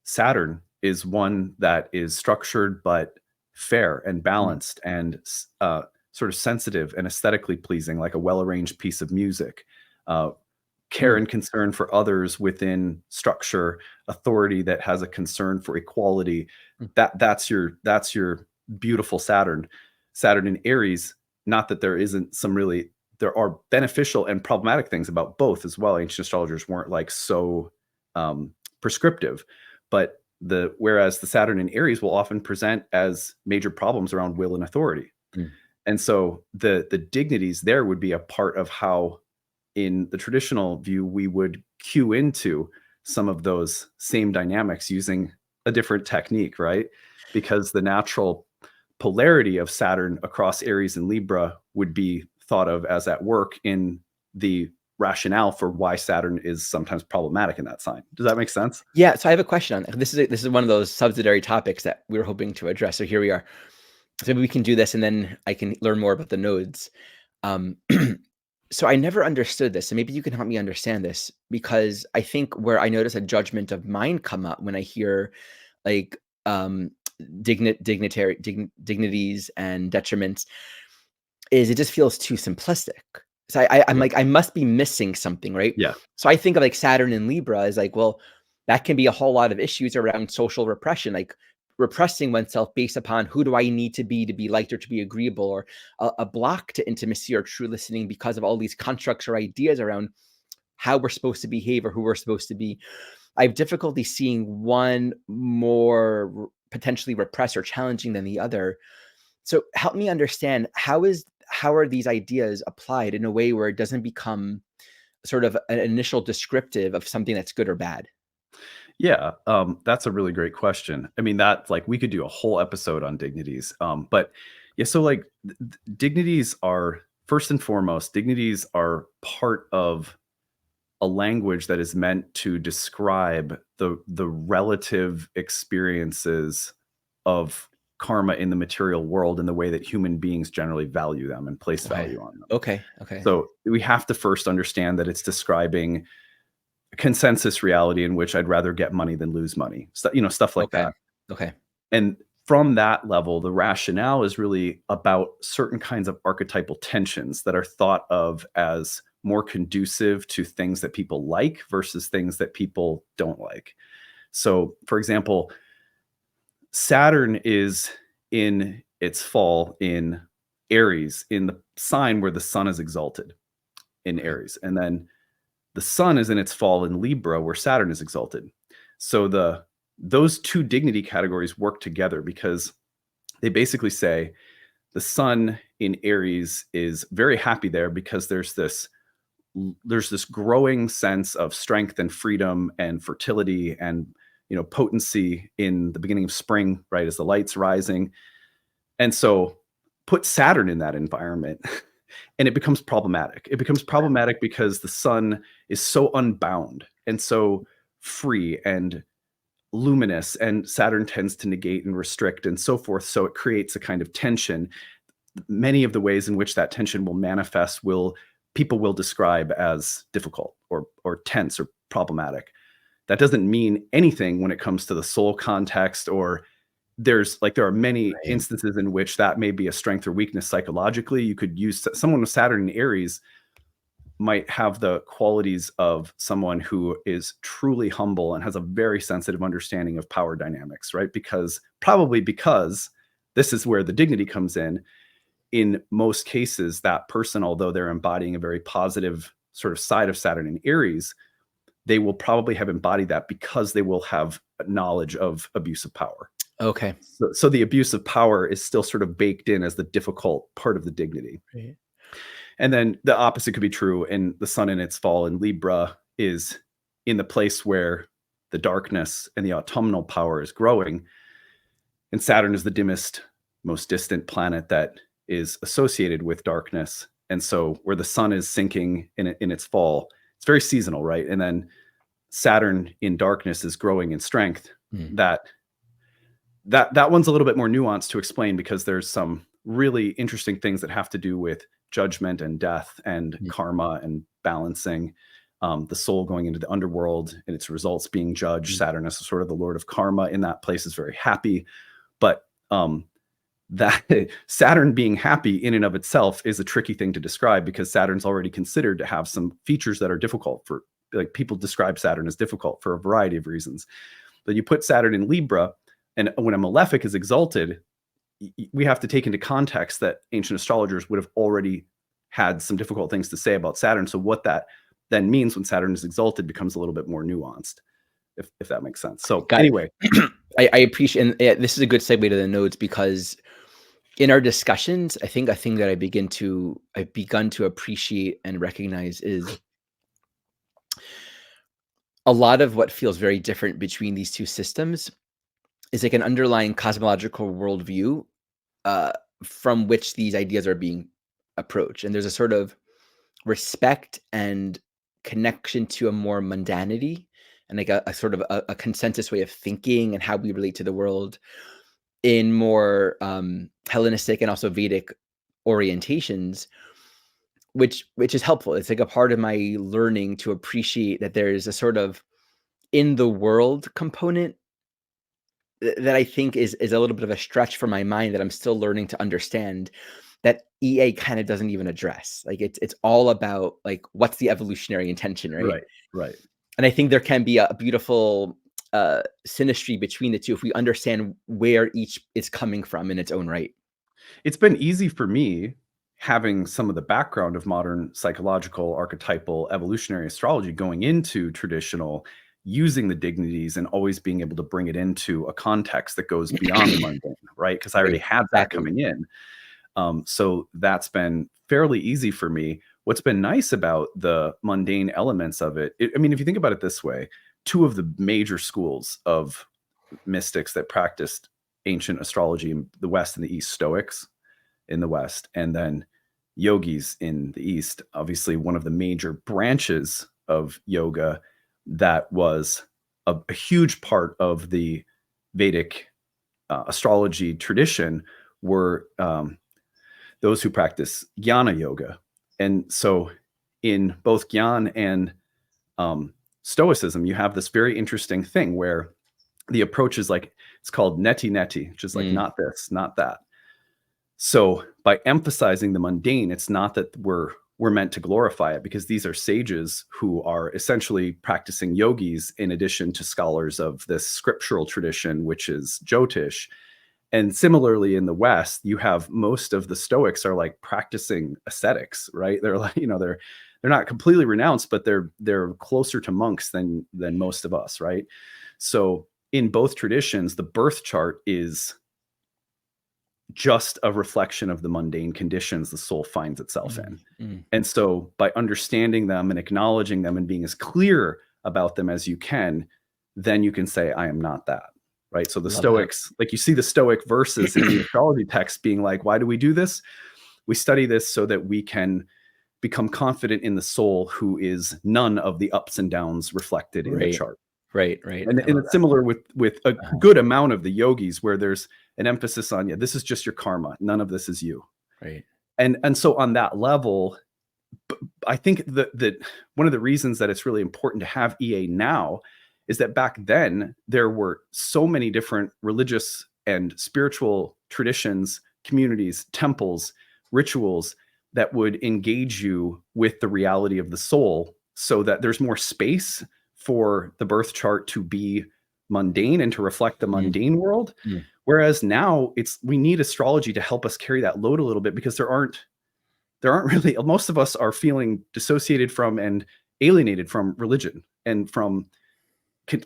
Saturn is one that is structured but fair and mm, balanced and sort of sensitive and aesthetically pleasing, like a well-arranged piece of music. Uh, Care mm, and concern for others within structure, authority that has a concern for equality. mm. That's your beautiful Saturn. Saturn in Aries, not that there are beneficial and problematic things about both as well. Ancient astrologers weren't like so prescriptive, but whereas the Saturn in Aries will often present as major problems around will and authority. Mm. And so the dignities there would be a part of how in the traditional view, we would cue into some of those same dynamics using a different technique, right? Because the natural polarity of Saturn across Aries and Libra would be thought of as at work in the rationale for why Saturn is sometimes problematic in that sign. Does that make sense? Yeah, so I have a question on that. This is one of those subsidiary topics that we were hoping to address. So here we are. So maybe we can do this, and then I can learn more about the nodes. Um, so I never understood this, and maybe you can help me understand this because I think where I notice a judgment of mine come up when I hear like dignities and detriments is it just feels too simplistic. So I'm Yeah. like, I must be missing something, right? Yeah. So I think of like Saturn and Libra as like, well, that can be a whole lot of issues around social repression, like repressing oneself based upon who do I need to be liked or to be agreeable, or a block to intimacy or true listening because of all these constructs or ideas around how we're supposed to behave or who we're supposed to be. I have difficulty seeing one more potentially repressed or challenging than the other. So help me understand how are these ideas applied in a way where it doesn't become sort of an initial descriptive of something that's good or bad? Yeah, that's a really great question. I mean, that like we could do a whole episode on dignities. But yeah, so like dignities are first and foremost, dignities are part of a language that is meant to describe the relative experiences of karma in the material world in the way that human beings generally value them and place Okay. value on them. Okay. Okay. So we have to first understand that it's describing a consensus reality in which I'd rather get money than lose money. So, stuff like Okay. that. Okay. And from that level, the rationale is really about certain kinds of archetypal tensions that are thought of as more conducive to things that people like versus things that people don't like. So, for example, Saturn is in its fall in Aries, in the sign where the sun is exalted in Okay. Aries. And then the sun is in its fall in Libra, where Saturn is exalted. So those two dignity categories work together because they basically say the sun in Aries is very happy there because there's this growing sense of strength and freedom and fertility and potency in the beginning of spring, right, as the light's rising. And so put Saturn in that environment and it becomes problematic. It becomes problematic because the sun is so unbound and so free and luminous, and Saturn tends to negate and restrict and so forth. So it creates a kind of tension. Many of the ways in which that tension will manifest people will describe as difficult or tense or problematic. That doesn't mean anything when it comes to the soul context, or there are many Right. instances in which that may be a strength or weakness psychologically. You could use someone with Saturn in Aries might have the qualities of someone who is truly humble and has a very sensitive understanding of power dynamics, right? Probably because this is where the dignity comes in most cases, that person, although they're embodying a very positive sort of side of Saturn in Aries, they will probably have embodied that because they will have knowledge of abuse of power. Okay. So the abuse of power is still sort of baked in as the difficult part of the dignity. Right. And then the opposite could be true, and the sun in its fall in Libra is in the place where the darkness and the autumnal power is growing. And Saturn is the dimmest, most distant planet that is associated with darkness. And so where the sun is sinking in its fall, it's very seasonal, right? And then Saturn in darkness is growing in strength. Mm. That one's a little bit more nuanced to explain because there's some really interesting things that have to do with judgment and death and Mm. karma and balancing, the soul going into the underworld and its results being judged. Mm. Saturn is sort of the lord of karma in that place, is very happy. But that Saturn being happy in and of itself is a tricky thing to describe because Saturn's already considered to have some features that are difficult for, like, people describe Saturn as difficult for a variety of reasons. But you put Saturn in Libra, and when a malefic is exalted, we have to take into context that ancient astrologers would have already had some difficult things to say about Saturn. So what that then means when Saturn is exalted becomes a little bit more nuanced, if that makes sense. So Got anyway, it. I appreciate, and this is a good segue to the nodes because in our discussions, I think a thing that I've begun to appreciate and recognize is a lot of what feels very different between these two systems is like an underlying cosmological worldview uh, from which these ideas are being approached. And there's a sort of respect and connection to a more mundanity and like a sort of a consensus way of thinking and how we relate to the world in more Hellenistic and also Vedic orientations, which is helpful. It's like a part of my learning to appreciate that there is a sort of in the world component that I think is a little bit of a stretch for my mind that I'm still learning to understand that EA kind of doesn't even address. Like it's all about like what's the evolutionary intention, right? right, right. And I think there can be a beautiful synastry between the two if we understand where each is coming from in its own right. It's been easy for me having some of the background of modern psychological, archetypal, evolutionary astrology going into traditional, using the dignities and always being able to bring it into a context that goes beyond the mundane, right? Because I already Right, had that exactly. coming in. So that's been fairly easy for me. What's been nice about the mundane elements of I mean, if you think about it this way, two of the major schools of mystics that practiced ancient astrology in the West and the East, Stoics in the West, and then yogis in the East. Obviously, one of the major branches of yoga that was a huge part of the Vedic astrology tradition were those who practice jnana yoga. And so in both Gyan and Stoicism, you have this very interesting thing where the approach is like, it's called neti neti, which is like not this, not that. So by emphasizing the mundane, it's not that we're meant to glorify it, because these are sages who are essentially practicing yogis in addition to scholars of this scriptural tradition, which is Jyotish. And similarly in the West, you have most of the Stoics are like practicing ascetics, right? They're like, they're not completely renounced, but they're closer to monks than most of us, right? So in both traditions, the birth chart is just a reflection of the mundane conditions the soul finds itself in. And so by understanding them and acknowledging them and being as clear about them as you can, then you can say, I am not that. Right. So the Stoics, like you see the Stoic verses in the astrology text being like, why do we do this? We study this so that we can become confident in the soul who is none of the ups and downs reflected in the chart. Right. And it's similar with a good amount of the yogis, where there's an emphasis on, this is just your karma. None of this is you. Right. And so on that level, I think that one of the reasons that it's really important to have EA now is that back then there were so many different religious and spiritual traditions, communities, temples, rituals that would engage you with the reality of the soul, so that there's more space for the birth chart to be mundane and to reflect the mundane world. Whereas now we need astrology to help us carry that load a little bit, because there aren't really, most of us are feeling dissociated from and alienated from religion and from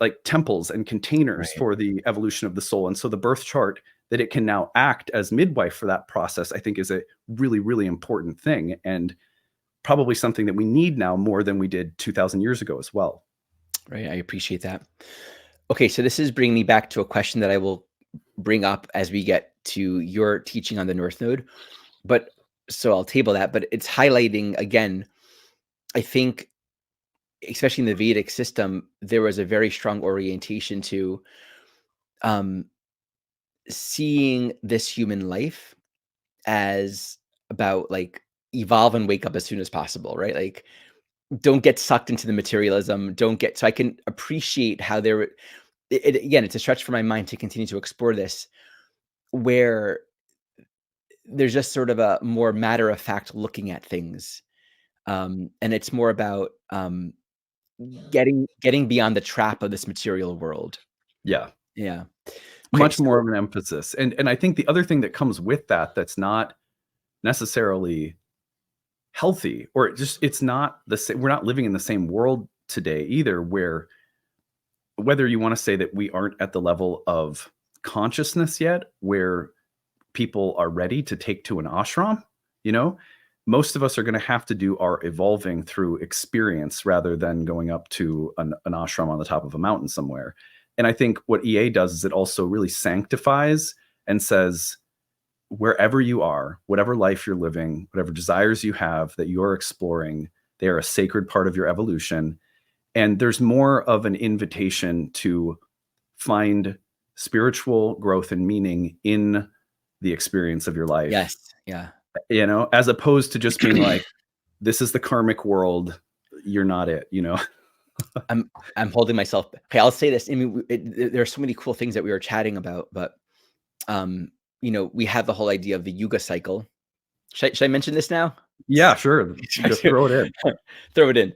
like temples and containers for the evolution of the soul. And so the birth chart, that it can now act as midwife for that process, I think is a really, really important thing, and probably something that we need now more than we did 2,000 years ago as well. Right. I appreciate that. Okay. So this is bringing me back to a question that I will bring up as we get to your teaching on the North Node. But so I'll table that, but it's highlighting again, I think, especially in the Vedic system, there was a very strong orientation to seeing this human life as about like evolve and wake up as soon as possible, right? Like, don't get sucked into the materialism. So I can appreciate how again, it's a stretch for my mind to continue to explore this, where there's just sort of a more matter of fact looking at things. And it's more about getting beyond the trap of this material world. Yeah. Yeah. Much more of an emphasis. And I think the other thing that comes with that, that's not necessarily healthy, or it's not the same. We're not living in the same world today either, where whether you want to say that we aren't at the level of consciousness yet, where people are ready to take to an ashram, most of us are going to have to do our evolving through experience rather than going up to an ashram on the top of a mountain somewhere. And I think what EA does is it also really sanctifies and says, wherever you are, whatever life you're living, whatever desires you have that you're exploring, they are a sacred part of your evolution. And there's more of an invitation to find spiritual growth and meaning in the experience of your life. Yes. Yeah. As opposed to just being like, this is the karmic world, you're not it. I'm holding myself. Okay, I'll say this. I mean, there are so many cool things that we were chatting about, but we have the whole idea of the yuga cycle. Should I mention this now? Yeah, sure. Just throw it in. Throw it in.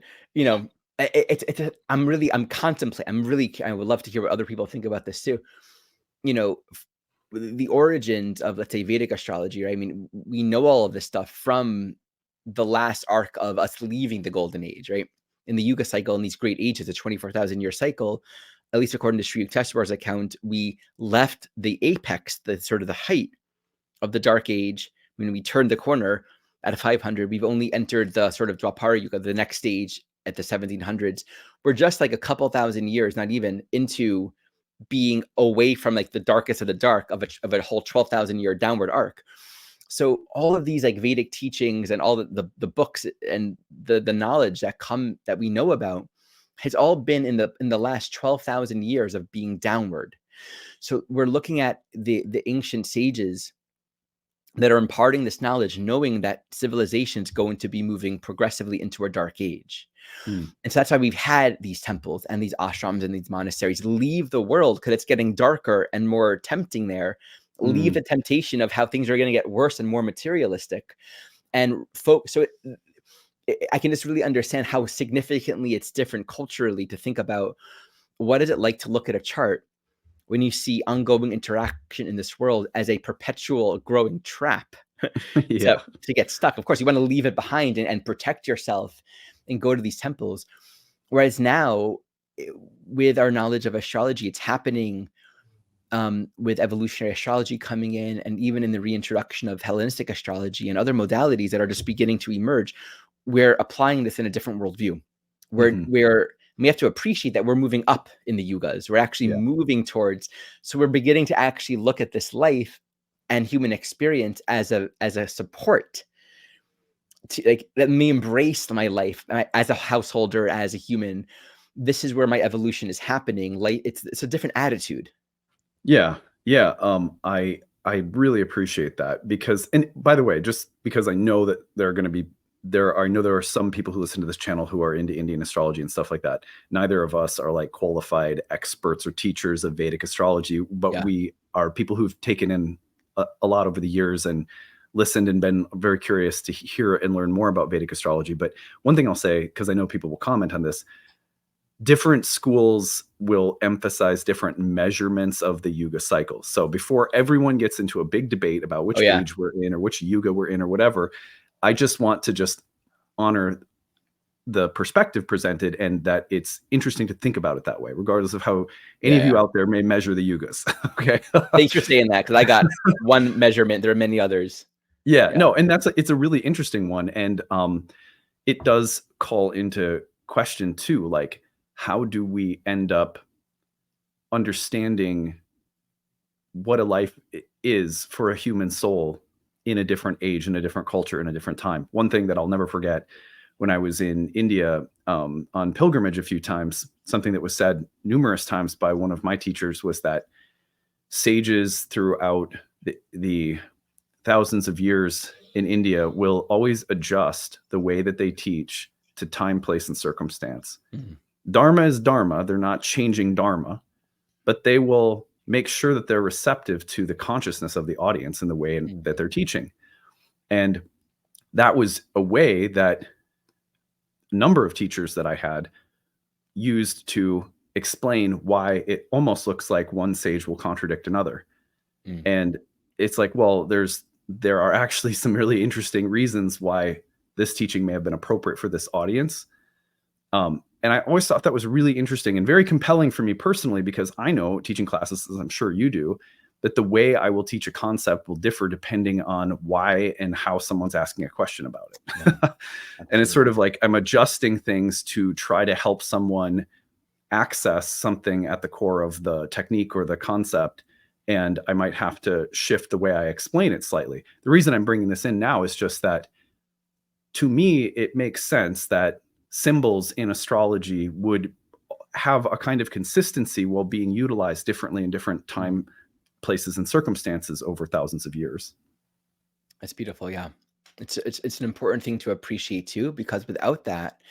I'm contemplating. I would love to hear what other people think about this too. The origins of, let's say, Vedic astrology, right? I mean, we know all of this stuff from the last arc of us leaving the golden age, right? In the yuga cycle, in these great ages, a 24,000 year cycle, at least according to Sri Yukteswar's account, we left the apex, the sort of the height of the dark age. When we turned the corner at 500, we've only entered the sort of Dwapara Yuga, the next stage at the 1700s. We're just like a couple thousand years, not even, into being away from like the darkest of the dark of a whole 12,000 year downward arc. So all of these like Vedic teachings and all the books and the knowledge that we know about has all been in the last 12,000 years of being downward. So we're looking at the ancient sages that are imparting this knowledge, knowing that civilization is going to be moving progressively into a dark age. Mm. And so that's why we've had these temples and these ashrams and these monasteries leave the world, because it's getting darker and more tempting there. Leave the temptation of how things are going to get worse and more materialistic. And so I can just really understand how significantly it's different culturally to think about what is it like to look at a chart when you see ongoing interaction in this world as a perpetual growing trap Yeah. to get stuck. Of course, you want to leave it behind and protect yourself and go to these temples. Whereas now, with our knowledge of astrology, it's happening with evolutionary astrology coming in, and even in the reintroduction of Hellenistic astrology and other modalities that are just beginning to emerge. We're applying this in a different worldview. We have to appreciate that we're moving up in the yugas. We're actually moving towards. So we're beginning to actually look at this life and human experience as a support. To, like, let me embrace my life as a householder, as a human. This is where my evolution is happening. Like it's a different attitude. Yeah. Yeah. I really appreciate that because, and by the way, just because I know that I know there are some people who listen to this channel who are into Indian astrology and stuff like that. Neither of us are like qualified experts or teachers of Vedic astrology, but we are people who've taken in a lot over the years and listened and been very curious to hear and learn more about Vedic astrology. But one thing I'll say, because I know people will comment on this, different schools will emphasize different measurements of the yuga cycles. So before everyone gets into a big debate about which age we're in or which yuga we're in or whatever, I just want to just honor the perspective presented and that it's interesting to think about it that way, regardless of how any of you out there may measure the yugas. Okay. Thanks for saying that, because I got one measurement. There are many others. No, and it's a really interesting one. And it does call into question too, like, how do we end up understanding what a life is for a human soul in a different age, in a different culture, in a different time? One thing that I'll never forget, when I was in India on pilgrimage a few times, something that was said numerous times by one of my teachers was that sages throughout the thousands of years in India will always adjust the way that they teach to time, place, and circumstance. Mm-hmm. Dharma is Dharma. They're not changing Dharma, but they will make sure that they're receptive to the consciousness of the audience and the way that they're teaching. And that was a way that a number of teachers that I had used to explain why it almost looks like one sage will contradict another. And it's like, well, there are actually some really interesting reasons why this teaching may have been appropriate for this audience. And I always thought that was really interesting and very compelling for me personally, because I know, teaching classes, as I'm sure you do, that the way I will teach a concept will differ depending on why and how someone's asking a question about it. Yeah, and it's sort of like I'm adjusting things to try to help someone access something at the core of the technique or the concept. And I might have to shift the way I explain it slightly. The reason I'm bringing this in now is just that, to me, it makes sense that symbols in astrology would have a kind of consistency while being utilized differently in different time, places, and circumstances over thousands of years. That's beautiful. Yeah. It's an important thing to appreciate too, because without that,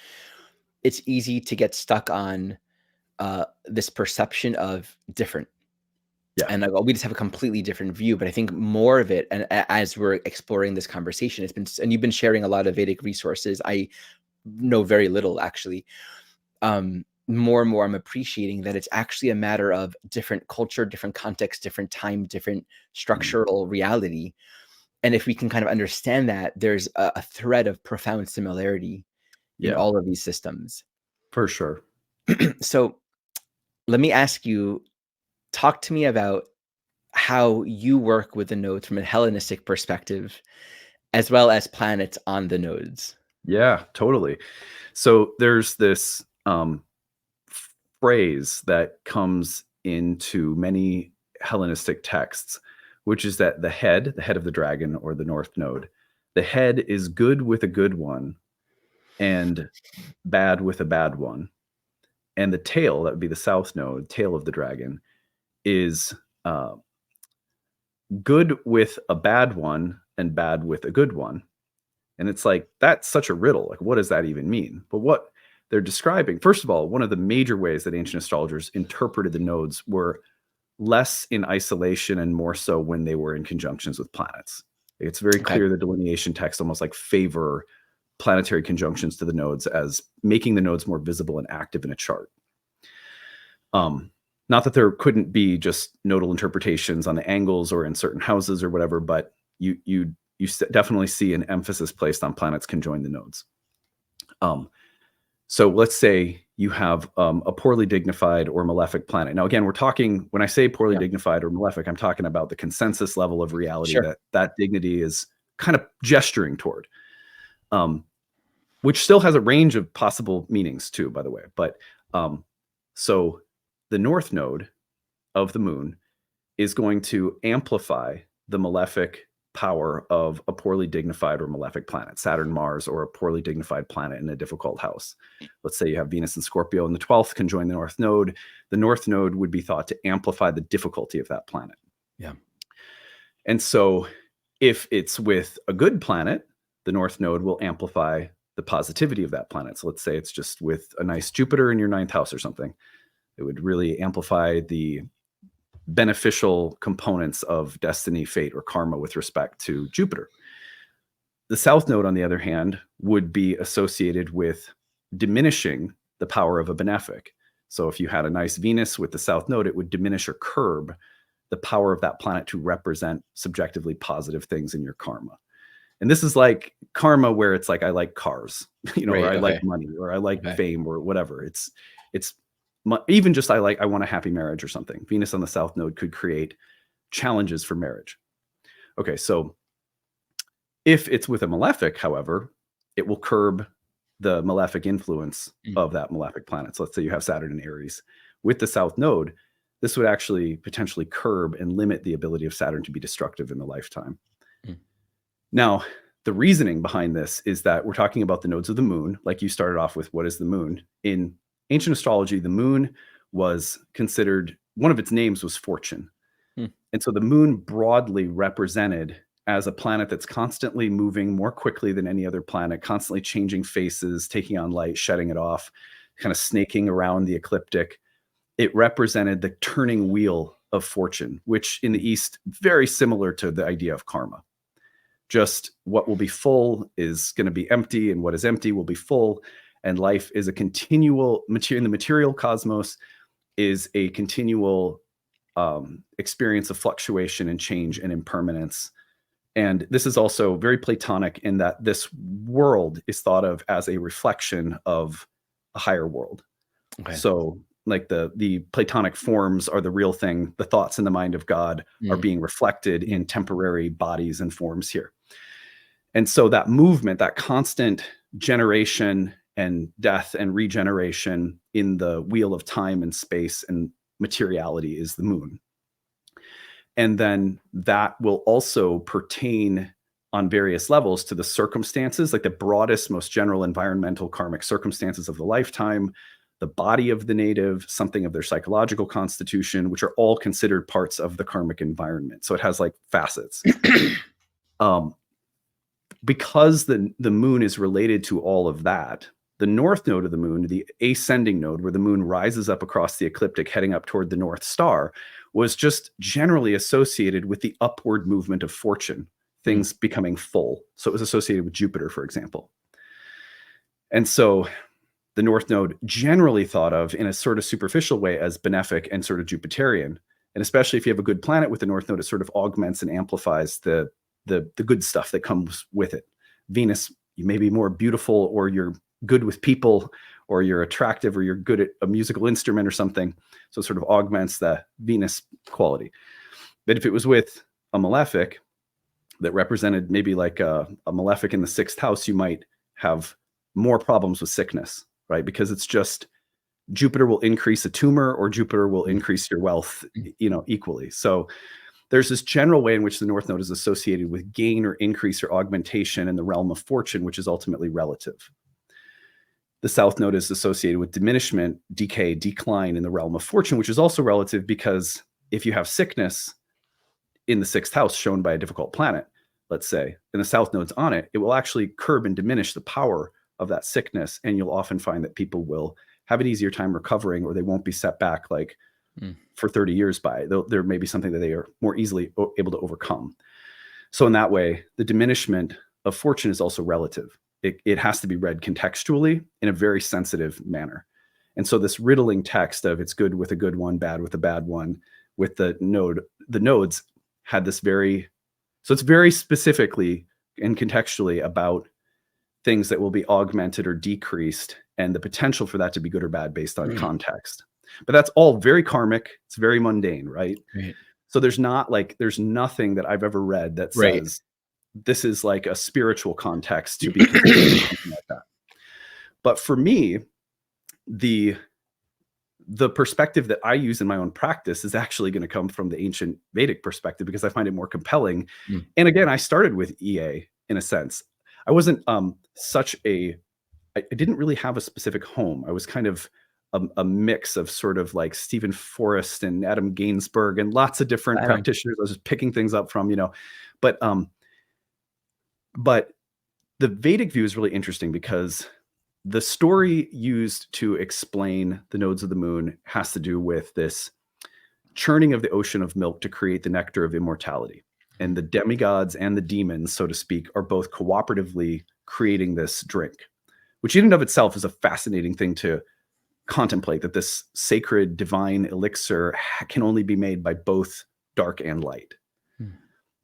it's easy to get stuck on this perception of different. Yeah. And we just have a completely different view. But I think more of it, and as we're exploring this conversation, and you've been sharing a lot of Vedic resources. I know very little, actually. More and more, I'm appreciating that it's actually a matter of different culture, different context, different time, different structural reality. And if we can kind of understand that, there's a thread of profound similarity in all of these systems. For sure. So let me ask you, talk to me about how you work with the nodes from a Hellenistic perspective, as well as planets on the nodes. Yeah, totally. So there's this phrase that comes into many Hellenistic texts which is that the head of the dragon, or the north node, the head is good with a good one and bad with a bad one. And the tail, that would be the south node, tail of the dragon, is good with a bad one and bad with a good one. And it's like, that's such a riddle. Like, what does that even mean? But what they're describing, first of all, one of the major ways that ancient astrologers interpreted the nodes were less in isolation and more so when they were in conjunctions with planets. It's very clear the delineation texts almost like favor planetary conjunctions to the nodes as making the nodes more visible and active in a chart. Not that there couldn't be just nodal interpretations on the angles or in certain houses or whatever, but you definitely see an emphasis placed on planets conjoined the nodes. So let's say you have a poorly dignified or malefic planet. Now, again, we're talking, when I say poorly dignified or malefic, I'm talking about the consensus level of reality that dignity is kind of gesturing toward, which still has a range of possible meanings too, by the way. But so the north node of the moon is going to amplify the malefic power of a poorly dignified or malefic planet, Saturn, Mars, or a poorly dignified planet in a difficult house. Let's say you have Venus and Scorpio in the 12th conjoin the north node. The north node would be thought to amplify the difficulty of that planet. Yeah. And so if it's with a good planet, the north node will amplify the positivity of that planet. So let's say it's just with a nice Jupiter in your 9th house or something. It would really amplify the beneficial components of destiny, fate, or karma with respect to Jupiter. The south node, on the other hand, would be associated with diminishing the power of a benefic. So if you had a nice Venus with the south node, it would diminish or curb the power of that planet to represent subjectively positive things in your karma. And this is like karma where it's like, I like cars, or I like money, or I like fame, or whatever. It's even just I want a happy marriage or something. Venus on the south node could create challenges for marriage. Okay, so if it's with a malefic, however, it will curb the malefic influence of that malefic planet. So let's say you have Saturn in Aries. With the south node, this would actually potentially curb and limit the ability of Saturn to be destructive in the lifetime. Now, the reasoning behind this is that we're talking about the nodes of the moon, like you started off with, what is the moon? In ancient astrology, the moon was considered, one of its names was fortune. And so the moon broadly represented as a planet that's constantly moving more quickly than any other planet, constantly changing faces, taking on light, shedding it off, kind of snaking around the ecliptic. It represented the turning wheel of fortune, which in the East, very similar to the idea of karma. Just what will be full is going to be empty, and what is empty will be full. And life is a continual in the material cosmos is a continual experience of fluctuation and change and impermanence. And this is also very Platonic in that this world is thought of as a reflection of a higher world. So like the Platonic forms are the real thing. The thoughts in the mind of God are being reflected in temporary bodies and forms here. And so that movement, that constant generation and death and regeneration in the wheel of time and space and materiality is the moon. And then that will also pertain on various levels to the circumstances, like the broadest, most general environmental karmic circumstances of the lifetime, the body of the native, something of their psychological constitution, which are all considered parts of the karmic environment. So it has like facets. Because the moon is related to all of that, the north node of the moon, the ascending node where the moon rises up across the ecliptic heading up toward the North Star, was just generally associated with the upward movement of fortune, things becoming full. So it was associated with Jupiter, for example. And so the north node generally thought of in a sort of superficial way as benefic and sort of Jupiterian. And especially if you have a good planet with the north node, it sort of augments and amplifies the good stuff that comes with it. Venus, you may be more beautiful, or you're good with people, or you're attractive, or you're good at a musical instrument or something. So it sort of augments the Venus quality. But if it was with a malefic that represented maybe like a malefic in the 6th house, you might have more problems with sickness, right? Because it's just Jupiter will increase a tumor, or Jupiter will increase your wealth, equally. So there's this general way in which the North Node is associated with gain or increase or augmentation in the realm of fortune, which is ultimately relative. The South Node is associated with diminishment, decay, decline in the realm of fortune, which is also relative, because if you have sickness in the 6th house shown by a difficult planet, let's say, and the South Node's on it, it will actually curb and diminish the power of that sickness. And you'll often find that people will have an easier time recovering, or they won't be set back like for 30 years by. There may be something that they are more easily able to overcome. So in that way, the diminishment of fortune is also relative. It has to be read contextually in a very sensitive manner. And so this riddling text of it's good with a good one, bad with a bad one, with the nodes had this so it's very specifically and contextually about things that will be augmented or decreased, and the potential for that to be good or bad based on context. But that's all very karmic. It's very mundane, right? So there's nothing that I've ever read that says this is like a spiritual context to be considered something like that. But for me, the perspective that I use in my own practice is actually going to come from the ancient Vedic perspective, because I find it more compelling. And again, I started with EA in a sense. I wasn't I didn't really have a specific home. I was kind of a mix of sort of like Stephen Forrest and Adam Gainsbourg and lots of different practitioners. I was just picking things up from, but the Vedic view is really interesting, because the story used to explain the nodes of the moon has to do with this churning of the ocean of milk to create the nectar of immortality. And the demigods and the demons, so to speak, are both cooperatively creating this drink, which in and of itself is a fascinating thing to contemplate, that this sacred divine elixir can only be made by both dark and light.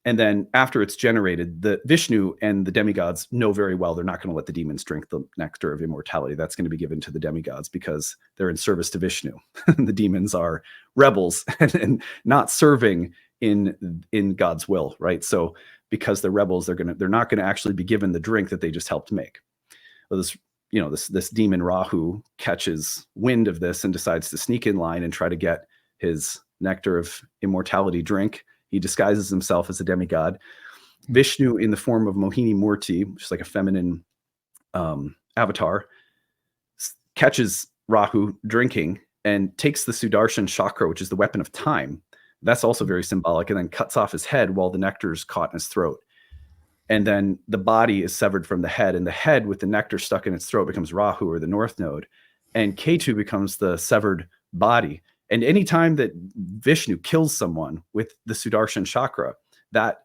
And then after it's generated, the Vishnu and the demigods know very well they're not going to let the demons drink the nectar of immortality. That's going to be given to the demigods, because they're in service to Vishnu. The demons are rebels and not serving in God's will, right? So because they're rebels, they're not going to actually be given the drink that they just helped make. Well, this demon Rahu catches wind of this and decides to sneak in line and try to get his nectar of immortality drink. He disguises himself as a demigod. Vishnu, in the form of Mohini Murti, which is like a feminine avatar, catches Rahu drinking and takes the Sudarshan chakra, which is the weapon of time. That's also very symbolic, and then cuts off his head while the nectar is caught in his throat. And then the body is severed from the head, and the head with the nectar stuck in its throat becomes Rahu, or the North Node, and Ketu becomes the severed body. And anytime that Vishnu kills someone with the Sudarshan chakra, that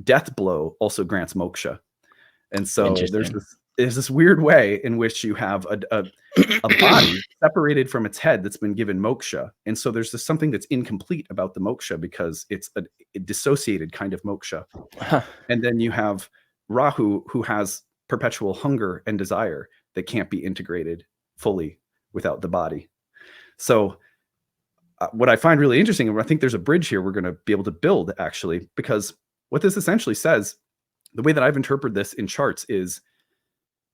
death blow also grants moksha. And so there's this weird way in which you have a body separated from its head that's been given moksha. And so there's something that's incomplete about the moksha, because it's a dissociated kind of moksha. And then you have Rahu, who has perpetual hunger and desire that can't be integrated fully without the body. So what I find really interesting, and I think there's a bridge here we're going to be able to build, actually, because what this essentially says, the way that I've interpreted this in charts, is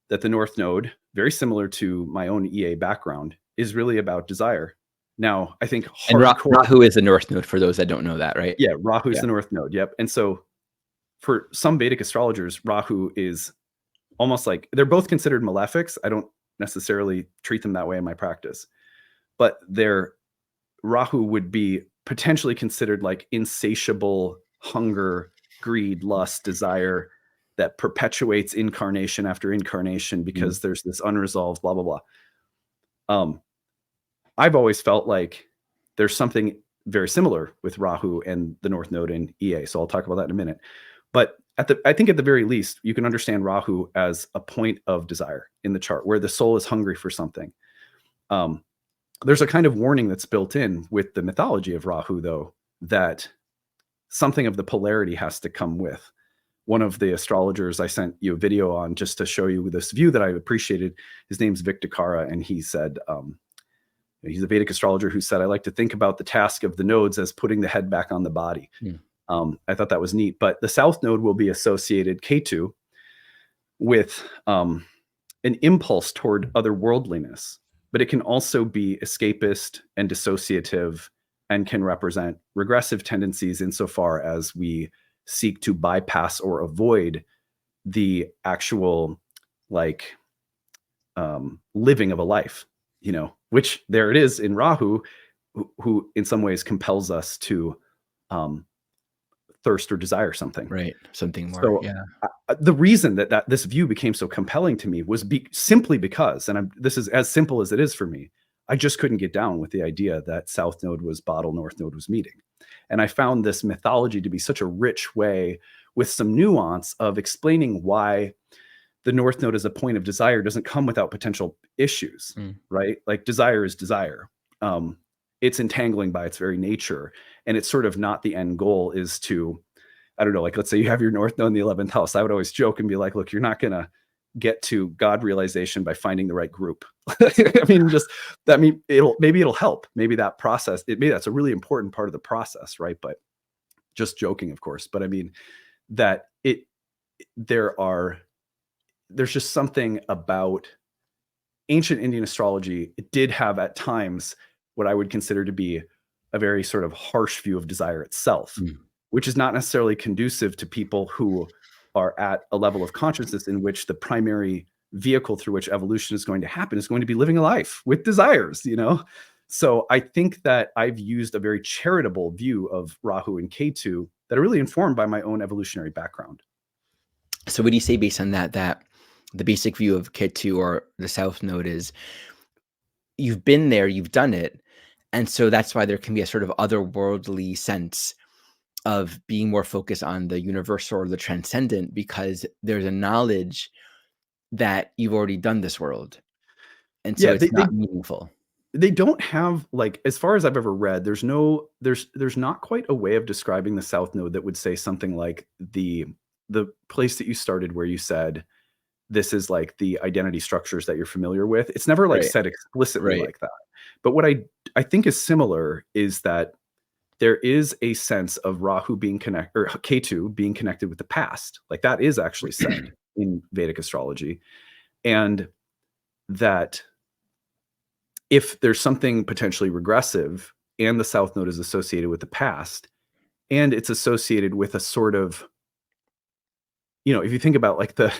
that the North Node, very similar to my own EA background, is really about desire. Now, I think Rahu is the North Node, for those that don't know that, right? Yeah, Rahu is the North Node. Yep. And so for some Vedic astrologers, Rahu is almost like, they're both considered malefics. I don't necessarily treat them that way in my practice, but Rahu would be potentially considered like insatiable hunger, greed, lust, desire that perpetuates incarnation after incarnation, because there's this unresolved blah, blah, blah. I've always felt like there's something very similar with Rahu and the North Node in EA. So I'll talk about that in a minute. But I think at the very least, you can understand Rahu as a point of desire in the chart, where the soul is hungry for something. There's a kind of warning that's built in with the mythology of Rahu, though, that something of the polarity has to come with. One of the astrologers I sent you a video on, just to show you this view that I appreciated, his name's Victakara, and he said, he's a Vedic astrologer who said, I like to think about the task of the nodes as putting the head back on the body. I thought that was neat. But the South Node will be associated, Ketu, with an impulse toward otherworldliness, but it can also be escapist and dissociative and can represent regressive tendencies insofar as we seek to bypass or avoid the actual like living of a life, which there it is in Rahu, who in some ways compels us to thirst or desire something. Right. Something more. So Yeah. the reason that this view became so compelling to me was simply because, and this is as simple as it is for me, I just couldn't get down with the idea that South Node was bottle, North Node was meeting. And I found this mythology to be such a rich way with some nuance of explaining why the North Node as a point of desire doesn't come without potential issues, right? Like desire is desire. It's entangling by its very nature. And it's sort of not the end goal is to, I don't know, like let's say you have your North Node in the 11th house. I would always joke and be like, look, you're not going to get to God realization by finding the right group. I mean, it'll help. Maybe that process, maybe that's a really important part of the process, right? But just joking, of course. But I mean, that there's just something about ancient Indian astrology. It did have at times what I would consider to be a very sort of harsh view of desire itself, which is not necessarily conducive to people who are at a level of consciousness in which the primary vehicle through which evolution is going to happen is going to be living a life with desires, So I think that I've used a very charitable view of Rahu and Ketu that are really informed by my own evolutionary background. So what do you say based on that the basic view of Ketu or the South Node is you've been there, you've done it, and so that's why there can be a sort of otherworldly sense of being more focused on the universal or the transcendent because there's a knowledge that you've already done this world, and so Yeah, it's not meaningful. they don't have, like, as far as I've ever read, there's not quite a way of describing the South Node that would say something like the place that you started where you said this is like the identity structures that you're familiar with. It's never like Right. said explicitly Right. like that. But what I think is similar is that there is a sense of Rahu being connected, or Ketu being connected with the past. Like that is actually said in Vedic astrology. And that if there's something potentially regressive and the South Node is associated with the past, and it's associated with a sort of, if you think about like the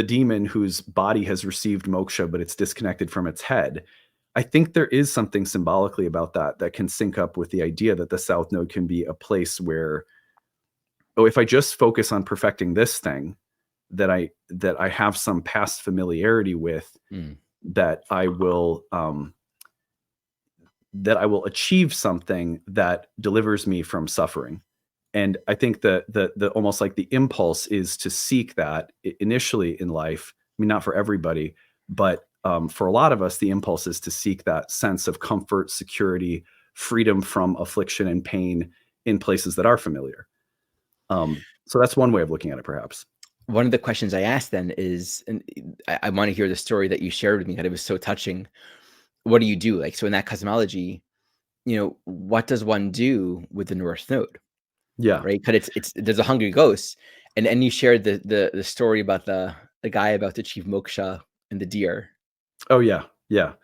demon whose body has received moksha, but it's disconnected from its head, I think there is something symbolically about that can sync up with the idea that the South Node can be a place where, oh, if I just focus on perfecting this thing that I have some past familiarity with, that I will achieve something that delivers me from suffering. And I think that the almost like the impulse is to seek that initially in life. I mean, not for everybody, but for a lot of us, the impulse is to seek that sense of comfort, security, freedom from affliction and pain in places that are familiar. So that's one way of looking at it, perhaps. One of the questions I asked then is, and I want to hear the story that you shared with me, that it was so touching. What do you do? Like, so in that cosmology, what does one do with the North Node? Yeah. Right? Because it's there's a hungry ghost, and you shared the story about the guy about to achieve moksha and the deer. Oh yeah. Yeah.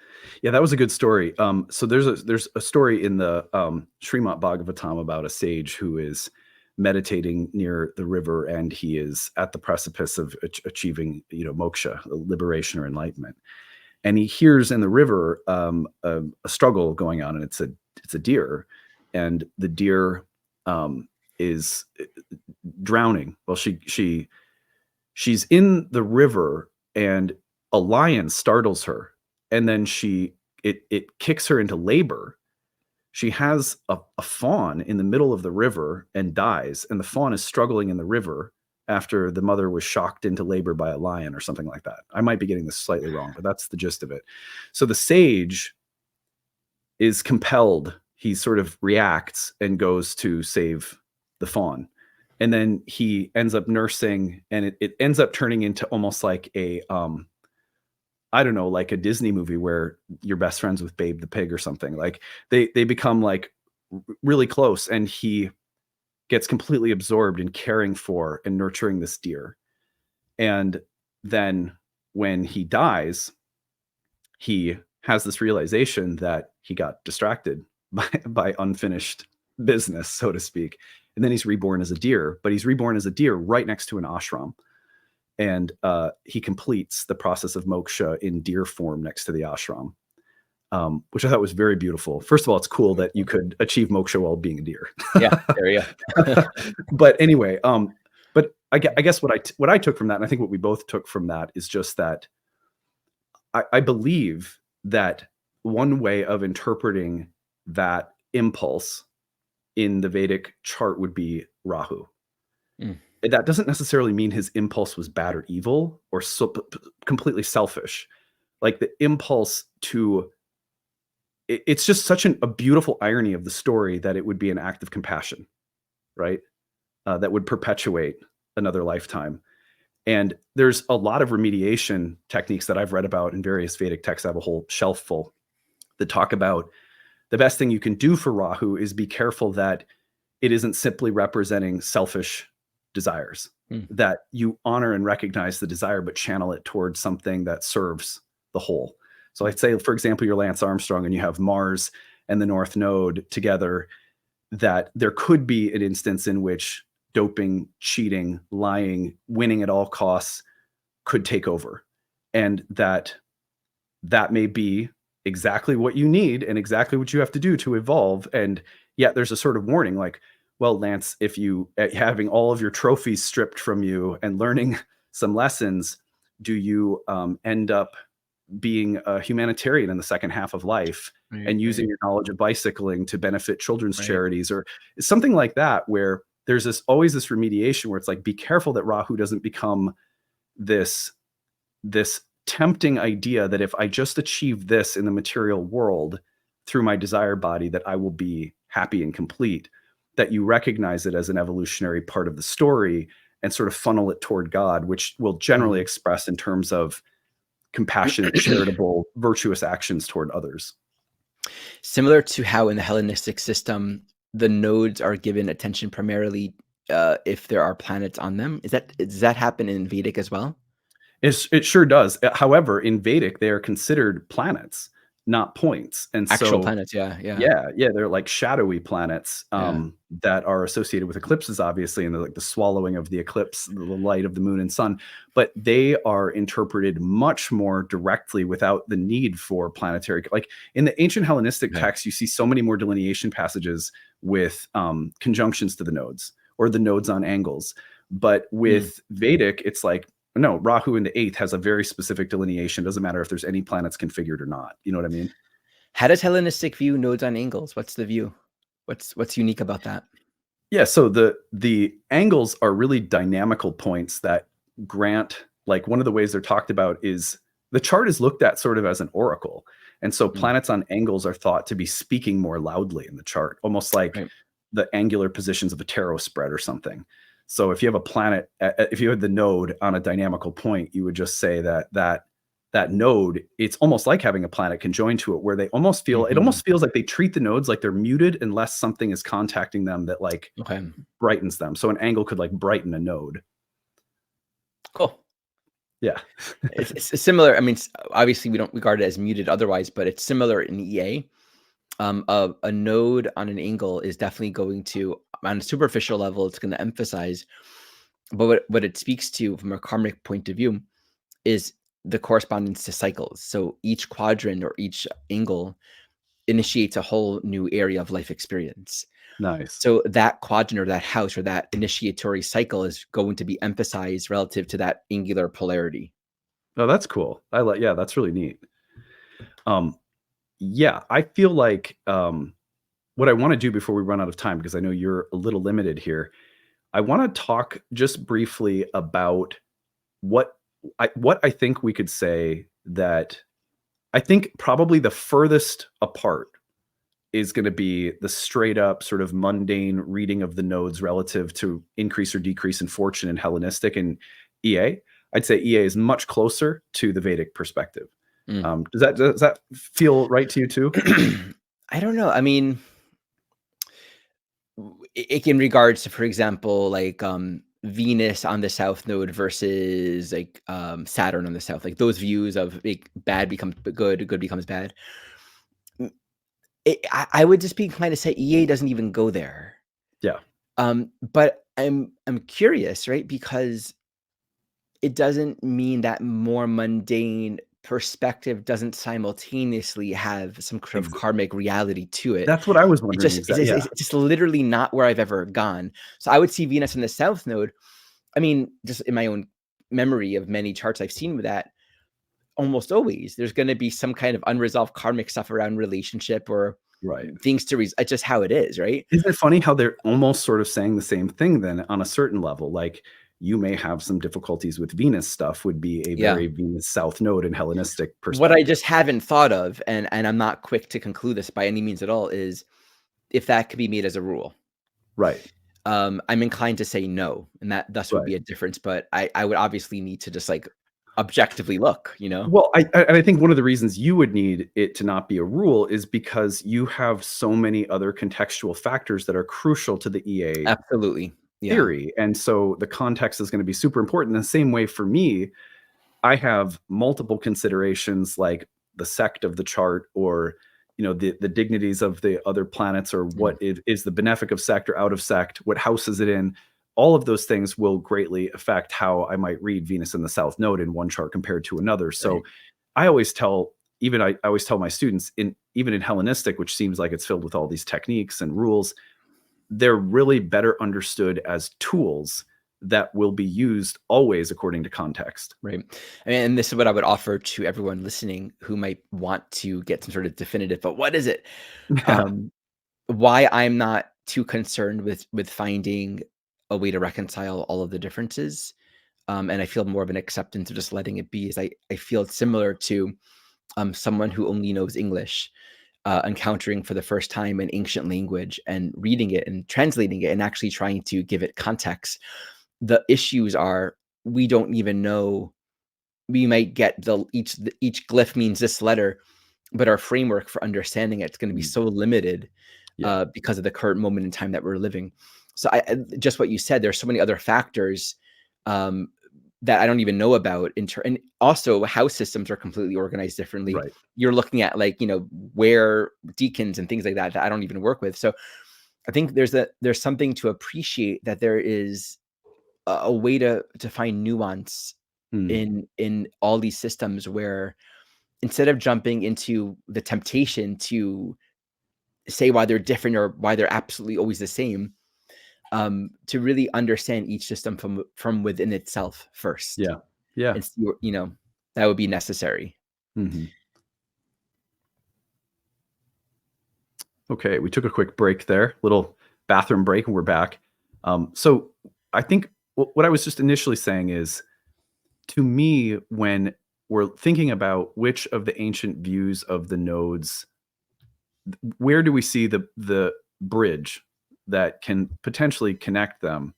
Yeah. That was a good story. So there's a story in the Srimad Bhagavatam about a sage who is meditating near the river, and he is at the precipice of achieving, moksha, liberation or enlightenment. And he hears in the river a struggle going on, and it's a deer, and the deer is drowning. Well, she's in the river, and a lion startles her, and then it kicks her into labor. She has a fawn in the middle of the river and dies, and the fawn is struggling in the river after the mother was shocked into labor by a lion or something like that. I might be getting this slightly wrong, but that's the gist of it. So the sage is compelled, he sort of reacts and goes to save the fawn. And then he ends up nursing, and it ends up turning into almost like a I don't know, like a Disney movie where you're best friends with Babe the pig or something. Like they become like really close, and he gets completely absorbed in caring for and nurturing this deer. And then when he dies, he has this realization that he got distracted by unfinished business, so to speak. And then he's reborn as a deer, but he's reborn as a deer right next to an ashram. And he completes the process of moksha in deer form next to the ashram, which I thought was very beautiful. First of all, it's cool that you could achieve moksha while being a deer. Yeah, there you go. But anyway, but I guess what I took from that, and I think what we both took from that, is just that I believe that one way of interpreting that impulse in the Vedic chart would be Rahu. Mm. That doesn't necessarily mean his impulse was bad or evil or completely selfish. Like the impulse to, it's just such a beautiful irony of the story that it would be an act of compassion, right? That would perpetuate another lifetime. And there's a lot of remediation techniques that I've read about in various Vedic texts. I have a whole shelf full that talk about the best thing you can do for Rahu is be careful that it isn't simply representing selfish desires, that you honor and recognize the desire, but channel it towards something that serves the whole. So I'd say, for example, you're Lance Armstrong and you have Mars and the North Node together, that there could be an instance in which doping, cheating, lying, winning at all costs could take over. And that may be exactly what you need and exactly what you have to do to evolve. And yet there's a sort of warning like, well, Lance, if you having all of your trophies stripped from you and learning some lessons, do you end up being a humanitarian in the second half of life and using your knowledge of bicycling to benefit children's charities or something like that, where there's always this remediation where it's like, be careful that Rahu doesn't become this tempting idea that if I just achieve this in the material world through my desire body, that I will be happy and complete, that you recognize it as an evolutionary part of the story and sort of funnel it toward God, which will generally express in terms of compassionate, charitable, virtuous actions toward others. Similar to how in the Hellenistic system, the nodes are given attention primarily if there are planets on them. Does that happen in Vedic as well? It sure does. However, in Vedic, they are considered planets, not points. And Actual so, planets, yeah. yeah, they're like shadowy planets that are associated with eclipses, obviously, and like the swallowing of the eclipse, the light of the moon and sun. But they are interpreted much more directly without the need for planetary. Like in the ancient Hellenistic texts, you see so many more delineation passages with conjunctions to the nodes or the nodes on angles. But with Vedic, it's like, no, Rahu in the eighth has a very specific delineation. Doesn't matter if there's any planets configured or not. You know what I mean? How does Hellenistic view nodes on angles? What's the view? What's unique about that? Yeah, so the angles are really dynamical points that grant, like one of the ways they're talked about is the chart is looked at sort of as an oracle. And so planets on angles are thought to be speaking more loudly in the chart, almost like the angular positions of a tarot spread or something. So if you have a planet, if you had the node on a dynamical point, you would just say that node, it's almost like having a planet conjoined to it, where they almost feel, it almost feels like they treat the nodes like they're muted unless something is contacting them that like brightens them. So an angle could like brighten a node. Cool. Yeah. It's similar. I mean, obviously we don't regard it as muted otherwise, but it's similar in EA. A node on an angle is definitely going to, on a superficial level, it's going to emphasize, but what it speaks to from a karmic point of view is the correspondence to cycles. So each quadrant or each angle initiates a whole new area of life experience. Nice. So that quadrant or that house or that initiatory cycle is going to be emphasized relative to that angular polarity. Oh, that's cool. Yeah, that's really neat. Yeah, I feel like what I want to do before we run out of time, because I know you're a little limited here, I want to talk just briefly about what I think we could say that I think probably the furthest apart is going to be the straight up sort of mundane reading of the nodes relative to increase or decrease in fortune in Hellenistic and EA. I'd say EA is much closer to the Vedic perspective. Does that feel right to you too? I don't know. I mean, in regards to, for example, like Venus on the south node versus like Saturn on the south, like those views of like bad becomes good, good becomes bad. I would just be inclined to say EA doesn't even go there. Yeah. But I'm curious, right? Because it doesn't mean that more mundane perspective doesn't simultaneously have some kind of Ex karmic reality to it. That's what I was It wondering just exactly. Yeah. it's just literally not where I've ever gone. So I would see Venus in the South Node. I mean, just in my own memory of many charts I've seen with that, almost always there's going to be some kind of unresolved karmic stuff around relationship or Right. things to it's just how it is, right? Isn't it funny how they're almost sort of saying the same thing then on a certain level? Like, you may have some difficulties with Venus stuff would be a Yeah. very Venus South Node and Hellenistic What I perspective. just haven't thought of, and I'm not quick to conclude this by any means at all, is if that could be made as a rule. Right. I'm inclined to say no, and that thus would Right. be a difference. But I would obviously need to just like objectively look, you know? Well, I think one of the reasons you would need it to not be a rule is because you have so many other contextual factors that are crucial to the EA Absolutely. Yeah. theory, and so the context is gonna be super important. In the same way for me, I have multiple considerations like the sect of the chart or the dignities of the other planets or Mm, what it is the benefic of sect or out of sect, what house is it in. All of those things will greatly affect how I might read Venus in the South Node in one chart compared to another. So right. I always tell even I always tell my students in even in Hellenistic, which seems like it's filled with all these techniques and rules, they're really better understood as tools that will be used always according to context. Right. I mean, and this is what I would offer to everyone listening who might want to get some sort of definitive, but what is it? Yeah. Um, why I'm not too concerned with finding a way to reconcile all of the differences. And I feel more of an acceptance of just letting it be is I feel similar to someone who only knows English, encountering for the first time an ancient language and reading it and translating it and actually trying to give it context. The issues are we don't even know. We might get each glyph means this letter, but our framework for understanding it's going to be Mm. so limited Yeah. because of the current moment in time that we're living. So just what you said, there's so many other factors um, that I don't even know about. And also, house systems are completely organized differently. Right. You're looking at like where deacons and things like that that I don't even work with. So I think there's something to appreciate that there is a way to find nuance Mm. in all these systems where instead of jumping into the temptation to say why they're different or why they're absolutely always the same, to really understand each system from within itself first. Yeah. Yeah. It's that would be necessary. Mhm. Okay, we took a quick break there, little bathroom break, and we're back. So I think what I was just initially saying is, to me, when we're thinking about which of the ancient views of the nodes, where do we see the bridge that can potentially connect them?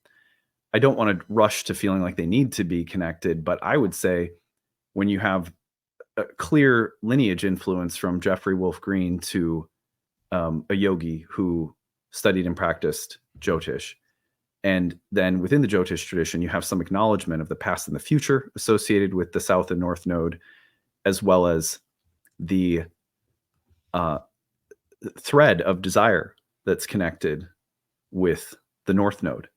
I don't want to rush to feeling like they need to be connected, but I would say when you have a clear lineage influence from Jeffrey Wolf Green to a yogi who studied and practiced Jyotish. And then within the Jyotish tradition, you have some acknowledgement of the past and the future associated with the South and North Node, as well as the uh, thread of desire that's connected with the North Node.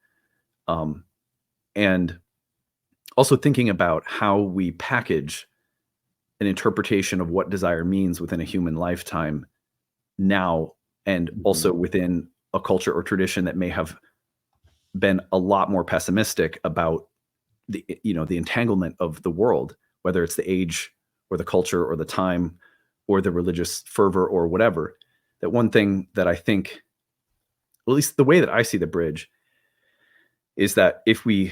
Um, and also thinking about how we package an interpretation of what desire means within a human lifetime now, and Mhm. also within a culture or tradition that may have been a lot more pessimistic about the entanglement of the world, whether it's the age or the culture or the time or the religious fervor or whatever. That one thing that I think, at least the way that I see the bridge, is that if we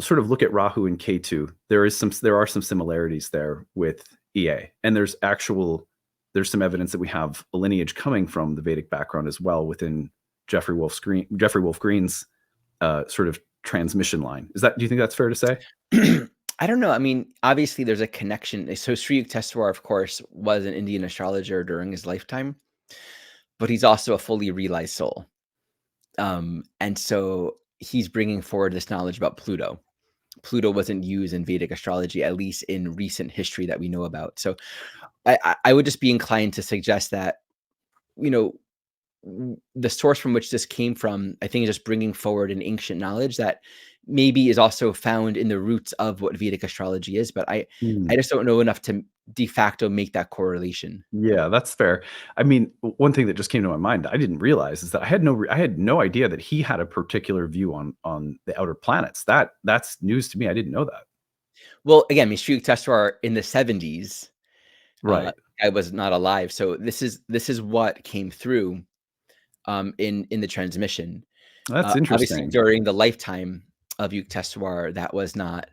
sort of look at Rahu and Ketu, there are some similarities there with EA, and there's some evidence that we have a lineage coming from the Vedic background as well within Jeffrey Wolf Green's sort of transmission line. Do you think that's fair to say? I don't know. I mean, obviously, there's a connection. So Sri Yukteswar, of course, was an Indian astrologer during his lifetime, but he's also a fully realized soul. And so he's bringing forward this knowledge about Pluto. Pluto wasn't used in Vedic astrology, at least in recent history that we know about. So I would just be inclined to suggest that the source from which this came from, I think, is just bringing forward an ancient knowledge that maybe is also found in the roots of what Vedic astrology is. But I Mm. just don't know enough to de facto make that correlation. Yeah, that's fair. I mean, one thing that just came to my mind I didn't realize is that I had no idea that he had a particular view on the outer planets. That's news to me. I didn't know that. Well, again, Mishri Testwar in the 70s, uh, Right. I was not alive. So this is what came through in the transmission. That's Obviously, interesting. during the lifetime of Yukteswar, that was not,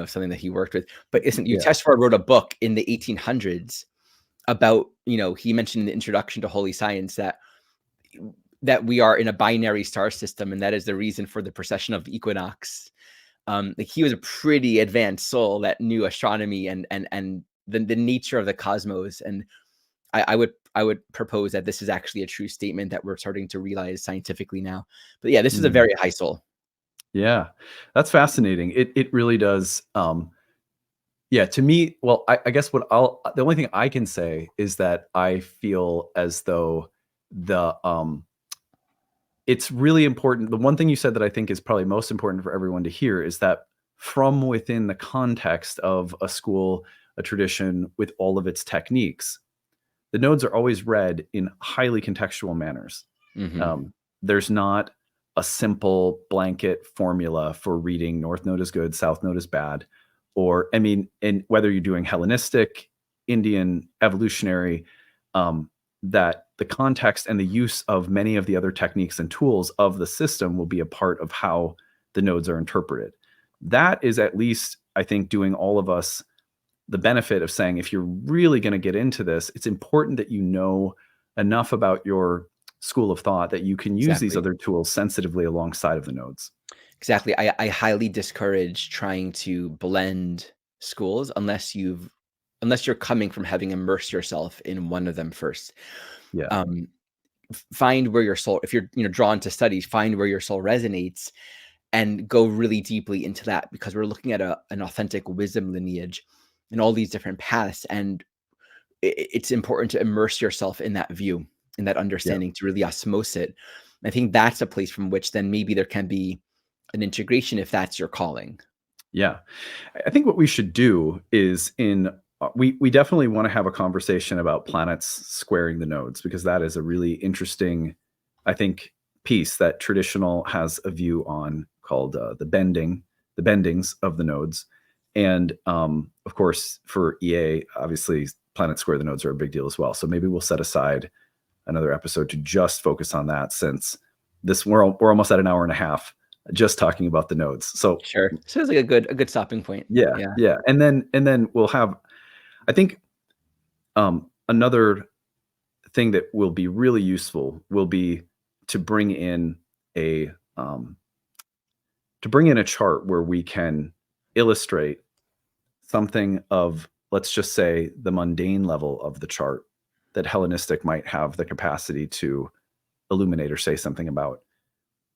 something that he worked with. But listen, Yeah. Yukteswar wrote a book in the 1800s about, he mentioned in the introduction to Holy Science that we are in a binary star system, and that is the reason for the precession of the equinox. Like he was a pretty advanced soul that knew astronomy and the nature of the cosmos. And I would propose that this is actually a true statement that we're starting to realize scientifically now. But yeah, this is a Mm. very high soul. Yeah. That's fascinating. It really does. Yeah, to me, well, I guess the only thing I can say is that I feel as though it's really important. The one thing you said that I think is probably most important for everyone to hear is that from within the context of a school, a tradition with all of its techniques, the nodes are always read in highly contextual manners. Hmm. There's not a simple blanket formula for reading North Node is good, South Node is bad. Or, I mean, and whether you're doing Hellenistic, Indian, evolutionary, that the context and the use of many of the other techniques and tools of the system will be a part of how the nodes are interpreted. That is at least, I think, doing all of us the benefit of saying, if you're really going to get into this, it's important that you know enough about your school of thought that you can use these Exactly. other tools sensitively alongside of the nodes. Exactly. I highly discourage trying to blend schools unless you're coming from having immersed yourself in one of them first. Yeah. Um, Find where your soul, if you're drawn to studies, find where your soul resonates and go really deeply into that, because we're looking at an authentic wisdom lineage and all these different paths. And it's important to immerse yourself in that view, in that Yeah. understanding, to really osmose it. I think that's a place from which then maybe there can be an integration if that's your calling. Yeah. I think what we should do is we definitely want to have a conversation about planets squaring the nodes, because that is a really interesting, I think, piece that traditional has a view on called the bendings of the nodes. And of course, for EA, obviously, planets square the nodes are a big deal as well. So maybe we'll set aside another episode to just focus on that, since we're almost at an hour and a half just talking about the nodes. So Sure. Sounds like a good stopping point. yeah, Yeah. yeah, and then we'll have, I think, another thing that will be really useful will be to bring in a um, a chart where we can illustrate something of, let's just say, the mundane level of the chart that Hellenistic might have the capacity to illuminate or say something about,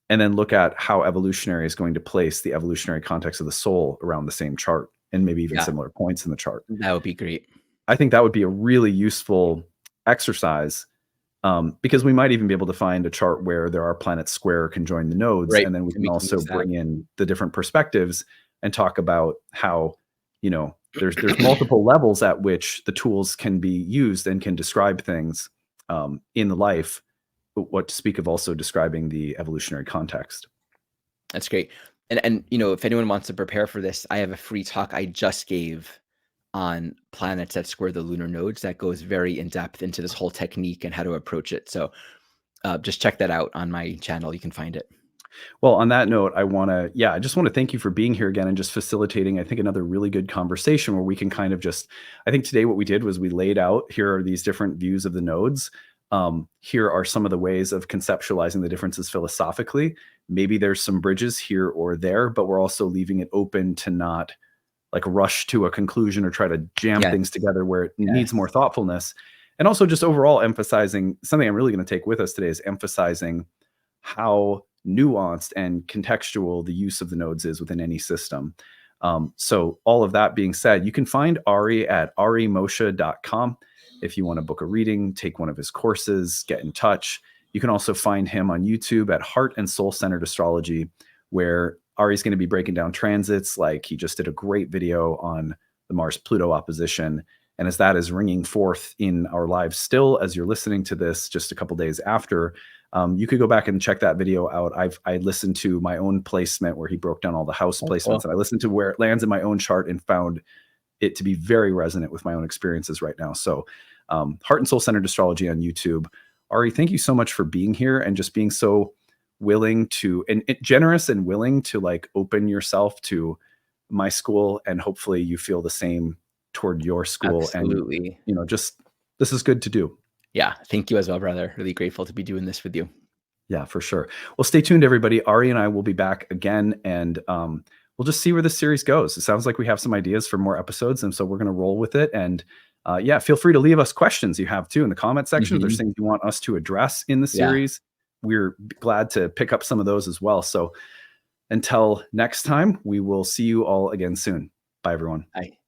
and then look at how evolutionary is going to place the evolutionary context of the soul around the same chart and maybe even Yeah. similar points in the chart. That would be great. I think that would be a really useful exercise, because we might even be able to find a chart where there are planets square or conjoin the nodes, Right. and then we And can we can also use that. bring in the different perspectives and talk about how, there's multiple levels at which the tools can be used and can describe things in the life. But what to speak of also describing the evolutionary context. That's great. And if anyone wants to prepare for this, I have a free talk I just gave on planets that square the lunar nodes that goes very in depth into this whole technique and how to approach it. So just check that out on my channel. You can find it. Well, on that note, I just want to thank you for being here again and just facilitating, I think, another really good conversation where we can kind of just, I think today what we did was we laid out, here are these different views of the nodes. Here are some of the ways of conceptualizing the differences philosophically. Maybe there's some bridges here or there, but we're also leaving it open to not like rush to a conclusion or try to jam Yes. things together where it needs Yes. more thoughtfulness. And also just overall emphasizing something I'm really going to take with us today is emphasizing how nuanced and contextual the use of the nodes is within any system. So all of that being said, you can find Ari at arimoshe.com. if you want to book a reading, take one of his courses, get in touch. You can also find him on YouTube at Heart and Soul Centered Astrology, where Ari's going to be breaking down transits. Like he just did a great video on the Mars-Pluto opposition. And as that is ringing forth in our lives still, as you're listening to this just a couple days after, you could go back and check that video out. I listened to my own placement where he broke down all the house placements, and I listened to where it lands in my own chart and found it to be very resonant with my own experiences right now. So Heart and Soul Centered Astrology on YouTube. Ari, thank you so much for being here and just being so willing to, and generous and willing to like open yourself to my school, and hopefully you feel the same toward your school. Absolutely. And just this is good to do. Yeah, thank you as well, brother. Really grateful to be doing this with you. Yeah, for sure. Well, stay tuned, everybody. Ari and I will be back again, and we'll just see where this series goes. It sounds like we have some ideas for more episodes, and so we're going to roll with it. And yeah, feel free to leave us questions you have too in the comment section. If there's things you want us to address in the series, we're glad to pick up some of those as well. So until next time, we will see you all again soon. Bye, everyone. Bye.